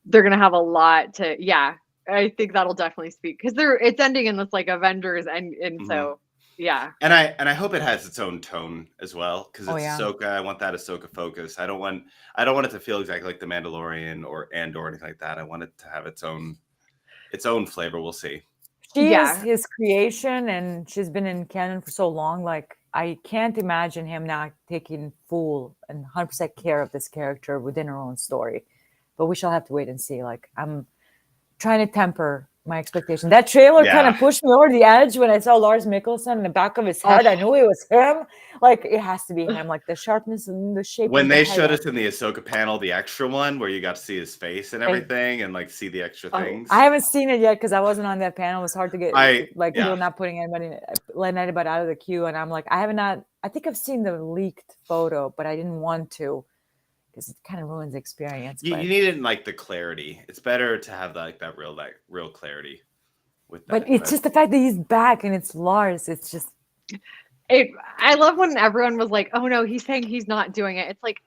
Speaker 2: they're gonna have a lot to. Yeah, I think that'll definitely speak because it's ending in this like Avengers and so yeah.
Speaker 1: And I hope it has its own tone as well because it's Ahsoka. I want that Ahsoka focus. I don't want it to feel exactly like the Mandalorian or anything like that. I want it to have its own flavor. We'll see.
Speaker 3: She is his creation, and she's been in canon for so long. Like I can't imagine him not taking full and 100% care of this character within her own story. But we shall have to wait and see. Like I'm trying to temper my expectation. That trailer kind of pushed me over the edge when I saw Lars Mikkelsen in the back of his head. I knew it was him. Like it has to be him. Like the sharpness and the shape.
Speaker 1: When they showed us in the Ahsoka panel, the extra one where you got to see his face and everything, and like see the extra things.
Speaker 3: I haven't seen it yet because I wasn't on that panel. It was hard to get. People not letting anybody out of the queue, and I'm like, I think I've seen the leaked photo, but I didn't want to. Because it kind of ruins the experience.
Speaker 1: You need it in like the clarity. It's better to have that real clarity with that.
Speaker 3: But it's just the fact that he's back and it's Lars. It's just.
Speaker 2: I love when everyone was like, "Oh no, he's saying he's not doing it." It's like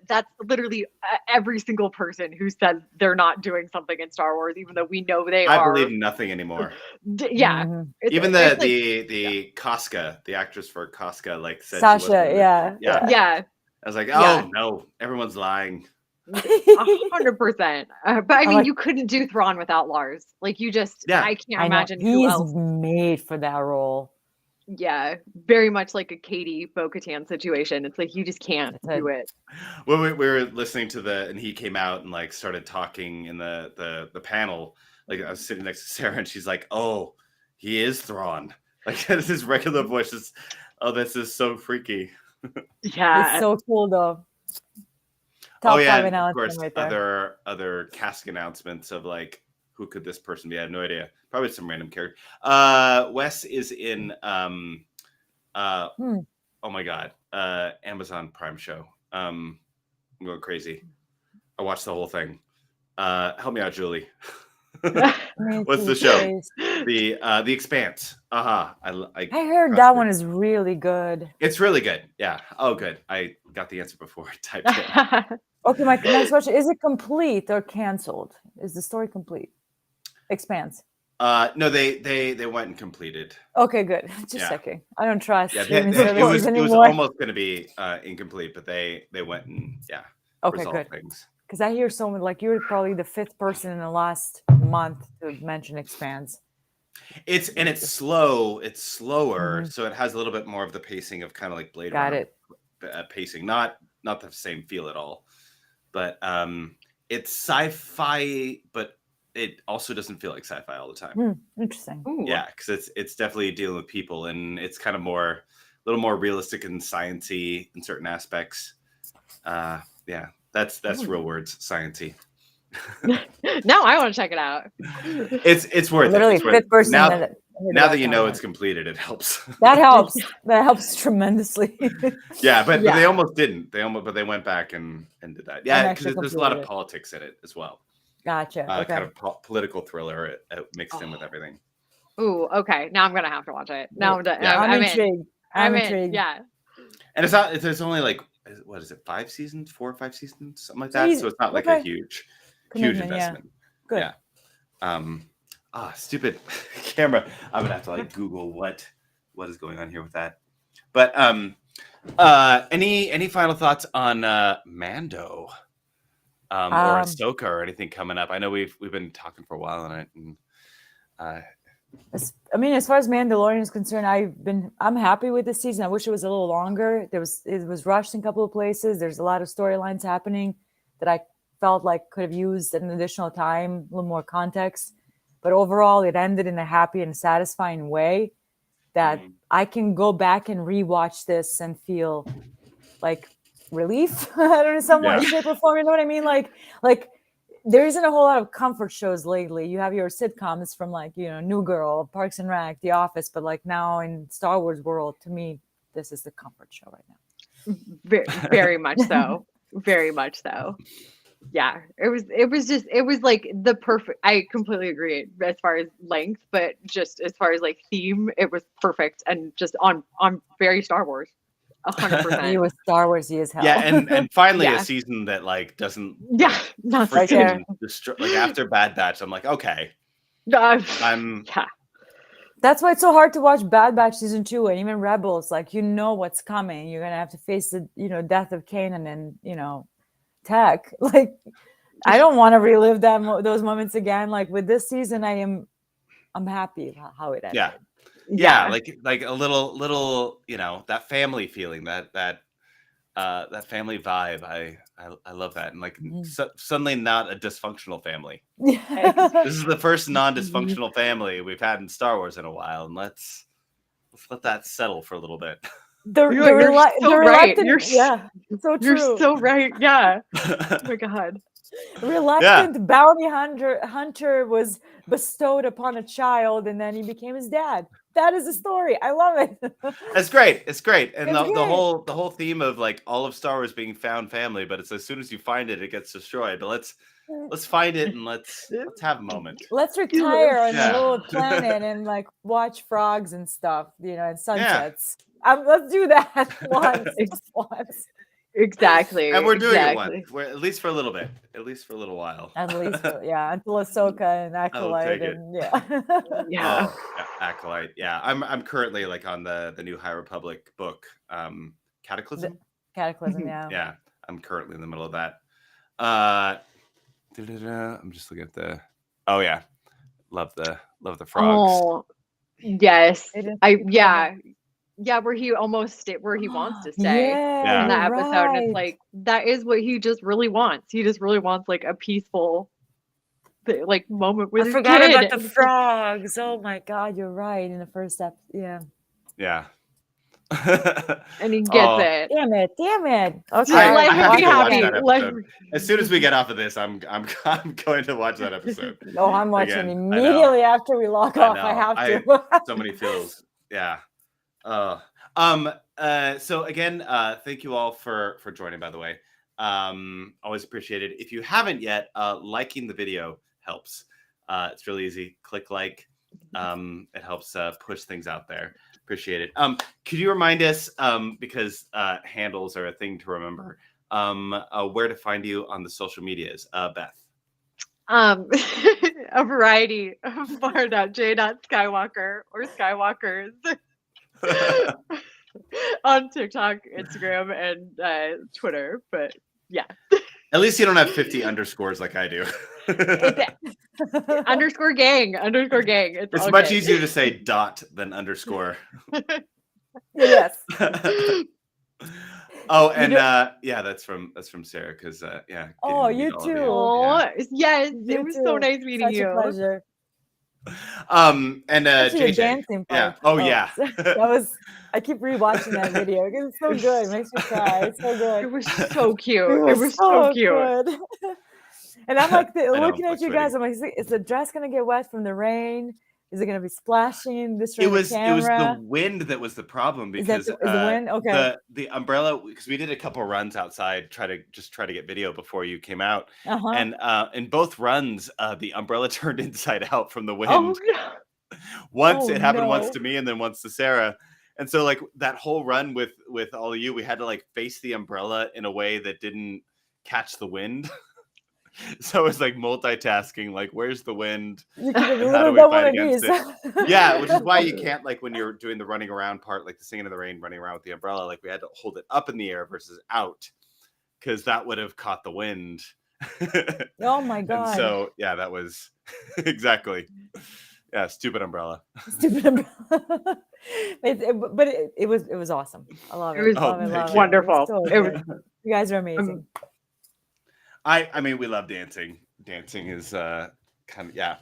Speaker 2: that's literally every single person who said they're not doing something in Star Wars, even though we know they are.
Speaker 1: I believe nothing anymore.
Speaker 2: Yeah,
Speaker 1: even the Casca, the actress for Casca, like said
Speaker 3: Sasha,
Speaker 2: yeah.
Speaker 1: I was like, oh no, everyone's lying.
Speaker 2: 100%. But I mean, you couldn't do Thrawn without Lars. Like you just, I can't imagine who else.
Speaker 3: He's made for that role.
Speaker 2: Yeah, very much like a Katie Bo-Katan situation. It's like you just can't do it.
Speaker 1: When we were listening to and he came out and like started talking in the panel, like I was sitting next to Sarah and she's like, oh, he is Thrawn. Like this is regular voice. This is so freaky.
Speaker 2: Yeah,
Speaker 3: it's so cool though.
Speaker 1: Top 5 of course, right there. Other cast announcements of like who could this person be? I have no idea. Probably some random character. Wes is in oh my god, Amazon Prime show. I'm going crazy. I watched the whole thing. Help me out, Julie. What's the show? The Expanse. I
Speaker 3: heard that one is really good.
Speaker 1: It's really good. Yeah. Oh, good. I got the answer before I typed it.
Speaker 3: Okay, my next question: is it complete or canceled? Is the story complete? Expanse.
Speaker 1: No, they went and completed.
Speaker 3: Okay, good. Just checking. I don't trust streaming
Speaker 1: services
Speaker 3: anymore.
Speaker 1: It was almost going to be incomplete, but they went and
Speaker 3: resolved things. Because I hear someone like you're probably the 5th person in the last month to mention Expanse.
Speaker 1: It's slow. It's slower, so it has a little bit more of the pacing of kind of like Blade Runner. Pacing, not the same feel at all, but it's sci-fi, but it also doesn't feel like sci-fi all the time.
Speaker 3: Interesting.
Speaker 2: Ooh.
Speaker 1: Yeah, because it's definitely dealing with people, and it's kind of a little more realistic and sciencey in certain aspects. Yeah, that's real words, sciencey.
Speaker 2: Now I want to check it out.
Speaker 1: It's worth
Speaker 3: Literally
Speaker 1: it. It's
Speaker 3: fifth person
Speaker 1: now
Speaker 3: that
Speaker 1: you know it's completed, it helps.
Speaker 3: That helps. That helps tremendously.
Speaker 1: Yeah, but they almost didn't. But they went back and did that. Yeah, because there's a lot of politics in it as well.
Speaker 3: Gotcha. Okay.
Speaker 1: Kind of political thriller mixed in with everything.
Speaker 2: Ooh, okay. Now I'm gonna have to watch it. Now
Speaker 3: I'm intrigued. I'm intrigued.
Speaker 2: Yeah.
Speaker 1: And it's not. There's only like, what is it? 5 seasons, 4 or 5 seasons, something like that. So it's not like a huge investment.
Speaker 3: Good.
Speaker 1: Yeah. Stupid camera. I'm gonna have to like Google what is going on here with that. But any final thoughts on Mando? Or Ahsoka or anything coming up? I know we've been talking for a while on it. And,
Speaker 3: as far as Mandalorian is concerned, I'm happy with this season. I wish it was a little longer. It was rushed in a couple of places. There's a lot of storylines happening that I felt like could have used an additional time, a little more context. But overall, it ended in a happy and satisfying way that I can go back and rewatch this and feel like relief in some way, shape, or form. You know what I mean? Like there isn't a whole lot of comfort shows lately. You have your sitcoms from New Girl, Parks and Rec, The Office, but like now in Star Wars world, to me, this is the comfort show right now.
Speaker 2: Very, very much so. Very much so. Yeah, it was like the perfect. I completely agree as far as length, but just as far as like theme, it was perfect and just on very Star Wars. 100%.
Speaker 3: He was Star Warsy as hell.
Speaker 1: Yeah, and finally a season that like doesn't.
Speaker 2: Not
Speaker 1: freaking destroy. Like after Bad Batch, I'm like, okay, I'm.
Speaker 2: Yeah.
Speaker 3: That's why it's so hard to watch Bad Batch season 2 and even Rebels. Like what's coming. You're gonna have to face the death of Kanan and Tech. Like I don't want to relive those moments again. Like with this season, I'm happy how it ended.
Speaker 1: Yeah, like a little that family feeling, that family vibe. I love that, and like suddenly not a dysfunctional family. This is the first non-dysfunctional family we've had in Star Wars in a while, and let's let that settle for a little bit.
Speaker 2: You're so right. You're
Speaker 3: so true.
Speaker 2: You're so right. Yeah. Oh my God.
Speaker 3: Reluctant bounty hunter was bestowed upon a child, and then he became his dad. That is a story. I love it.
Speaker 1: It's great. And the whole theme of like all of Star Wars being found family, but it's as soon as you find it, it gets destroyed. But let's find it and let's have a moment.
Speaker 3: Let's retire on a little planet and like watch frogs and stuff, and sunsets. Let's do that once.
Speaker 2: Exactly.
Speaker 1: And we're doing it once. We're at least for a little bit. At least for a little while.
Speaker 3: At least, until Ahsoka and Acolyte
Speaker 1: Acolyte. Yeah. I'm currently like on the new High Republic book, Cataclysm.
Speaker 3: Cataclysm, yeah.
Speaker 1: Yeah. I'm currently in the middle of that. I'm just looking at love the frogs.
Speaker 2: Oh, yes. Where he wants to stay in that episode.
Speaker 3: Right.
Speaker 2: And it's like, that is what he just really wants. He just really wants like a peaceful like moment with his kid.
Speaker 3: I forgot about the frogs. Oh my God, you're right. In the first step. Yeah.
Speaker 1: Yeah.
Speaker 2: And he gets it.
Speaker 3: Damn it. Okay.
Speaker 2: Let him be happy.
Speaker 1: As soon as we get off of this, I'm going to watch that episode.
Speaker 3: No, I'm watching immediately after we log off. I have to.
Speaker 1: So many feels. Yeah. So again, thank you all for joining, by the way. Always appreciate it. If you haven't yet, liking the video helps. It's really easy. Click like. It helps push things out there. Appreciate it. Could you remind us, because handles are a thing to remember, where to find you on the social medias, Beth?
Speaker 2: A variety of mara.j.skywalker or Skywalkers. On TikTok, Instagram, and Twitter, but yeah.
Speaker 1: At least you don't have 50 underscores like I do.
Speaker 2: Underscore gang.
Speaker 1: It's much easier to say dot than underscore.
Speaker 3: Yes.
Speaker 1: Oh, and yeah, that's from Sarah, because yeah.
Speaker 3: Oh,
Speaker 1: getting to meet
Speaker 3: you
Speaker 1: all of
Speaker 3: too.
Speaker 2: Oh, yes,
Speaker 3: You
Speaker 2: it was so
Speaker 3: too.
Speaker 2: nice meeting
Speaker 3: Such
Speaker 2: you.
Speaker 3: a pleasure.
Speaker 1: And
Speaker 3: Especially the
Speaker 1: JJ.
Speaker 3: dancing
Speaker 1: Yeah.
Speaker 3: part.
Speaker 1: Oh yeah.
Speaker 3: That was. I keep rewatching that video because it's so good. It makes me cry. It's so good.
Speaker 2: It was so cute.
Speaker 3: It
Speaker 2: It
Speaker 3: was
Speaker 2: was so
Speaker 3: so
Speaker 2: cute.
Speaker 3: good. And I'm like
Speaker 1: I know, I'm
Speaker 3: looking at you guys.
Speaker 1: fluctuating.
Speaker 3: I'm like, is the dress gonna get wet from the rain? Is it gonna be splashing this
Speaker 1: It
Speaker 3: from the
Speaker 1: was the
Speaker 3: camera?
Speaker 1: wind that was the problem,
Speaker 3: Is that
Speaker 1: because
Speaker 3: is the wind? Okay.
Speaker 1: the umbrella, because we did a couple runs outside, try to get video before you came out,
Speaker 3: Uh-huh.
Speaker 1: and in both runs the umbrella turned inside out from the wind.
Speaker 2: Oh no.
Speaker 1: Once
Speaker 3: Oh,
Speaker 1: it happened once
Speaker 3: no.
Speaker 1: to me and then once to Sarah. And so like that whole run with all of you, we had to like face the umbrella in a way that didn't catch the wind. So it's like multitasking, like where's the wind
Speaker 3: You keep it a
Speaker 1: and how do
Speaker 3: little
Speaker 1: we
Speaker 3: double
Speaker 1: fight
Speaker 3: my
Speaker 1: against
Speaker 3: knees.
Speaker 1: it? Yeah, which is why you can't, like when you're doing the running around part, like the singing in the rain, running around with the umbrella, like we had to hold it up in the air versus out, because that would have caught the wind.
Speaker 3: Oh my
Speaker 1: And
Speaker 3: God.
Speaker 1: so yeah, that was exactly. Yeah, stupid umbrella.
Speaker 3: Stupid umbrella. But it was awesome. I love it.
Speaker 2: It was
Speaker 3: Love it. Love it.
Speaker 2: wonderful.
Speaker 3: It was so
Speaker 2: It was
Speaker 3: good. You guys are amazing.
Speaker 1: I mean, we love dancing. Dancing is kind of, yeah,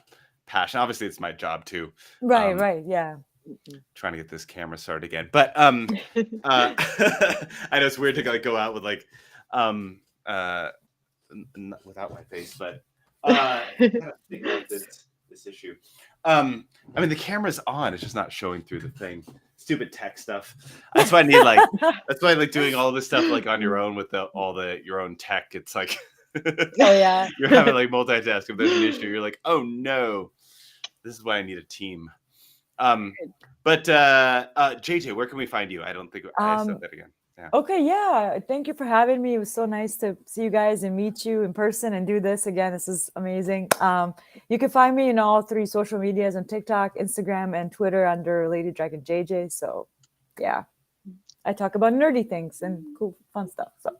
Speaker 1: passion. Obviously, it's my job too.
Speaker 3: Right. Yeah.
Speaker 1: Trying to get this camera started again, but I know it's weird to like go out with like without my face, but figure out this issue. I mean, the camera's on; it's just not showing through the thing. Stupid tech stuff. That's why I need like. That's why I like doing all this stuff like on your own with your own tech. It's like.
Speaker 3: Oh yeah.
Speaker 1: You're having like multitask. If there's an issue, you're like, oh no, this is why I need a team. But JJ, where can we find you? I don't think I said that again. Yeah.
Speaker 3: Okay, yeah. Thank you for having me. It was so nice to see you guys and meet you in person and do this again. This is amazing. You can find me in all 3 social medias on TikTok, Instagram, and Twitter under Lady Dragon JJ. So yeah, I talk about nerdy things and cool, fun stuff. So.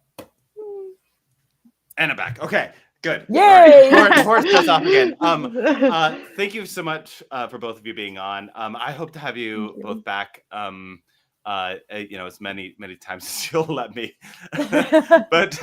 Speaker 1: And I'm back. Okay, good.
Speaker 3: Yay!
Speaker 1: Right. The horse goes off again. Thank you so much for both of you being on. I hope to have you both back. As many times as you'll let me. But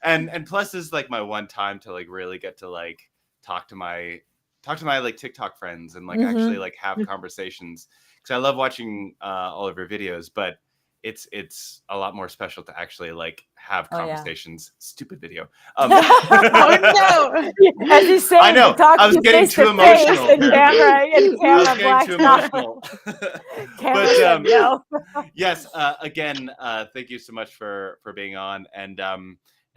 Speaker 1: and plus this is like my one time to like really get to like talk to my like TikTok friends and like actually like have conversations, because I love watching all of your videos, but it's a lot more special to actually like have conversations. Stupid video.
Speaker 2: Oh no!
Speaker 3: As you say,
Speaker 1: I know. I was getting too emotional.
Speaker 3: Camera
Speaker 1: Too emotional. But yes, again, thank you so much for being on, and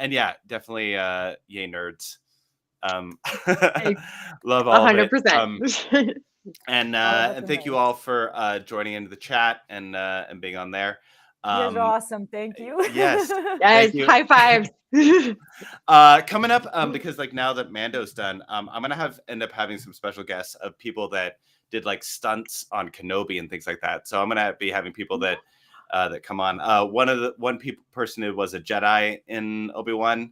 Speaker 1: yeah, definitely yay nerds. Love all 100%. Of it. And thank you all for joining into the chat and being on there.
Speaker 3: You guys are awesome. Thank you.
Speaker 1: Yes.
Speaker 2: Yes. High fives.
Speaker 1: Coming up, because like now that Mando's done, I'm gonna end up having some special guests of people that did like stunts on Kenobi and things like that. So I'm gonna be having people that come on. One person who was a Jedi in Obi-Wan,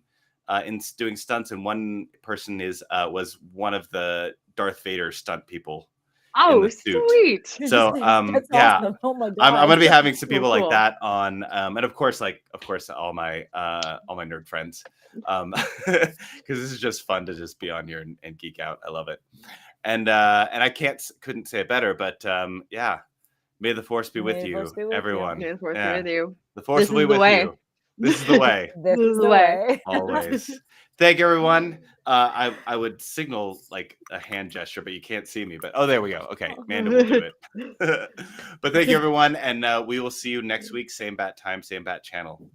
Speaker 1: in doing stunts, and one person was one of the Darth Vader stunt people.
Speaker 2: Oh, sweet.
Speaker 1: So yeah,
Speaker 3: awesome. Oh my God.
Speaker 1: I'm gonna be having some people like that on, and of course all my nerd friends, because this is just fun to just be on here and geek out. I love it, and I couldn't say it better, but yeah, may the force be with you, everyone.
Speaker 2: May the force be with you.
Speaker 1: The force will be with you. This is the way.
Speaker 3: This is the way.
Speaker 1: Always. Thank you, everyone. I would signal like a hand gesture, but you can't see me. But there we go. Okay, Amanda will do it. But thank you, everyone, and we will see you next week. Same bat time, same bat channel.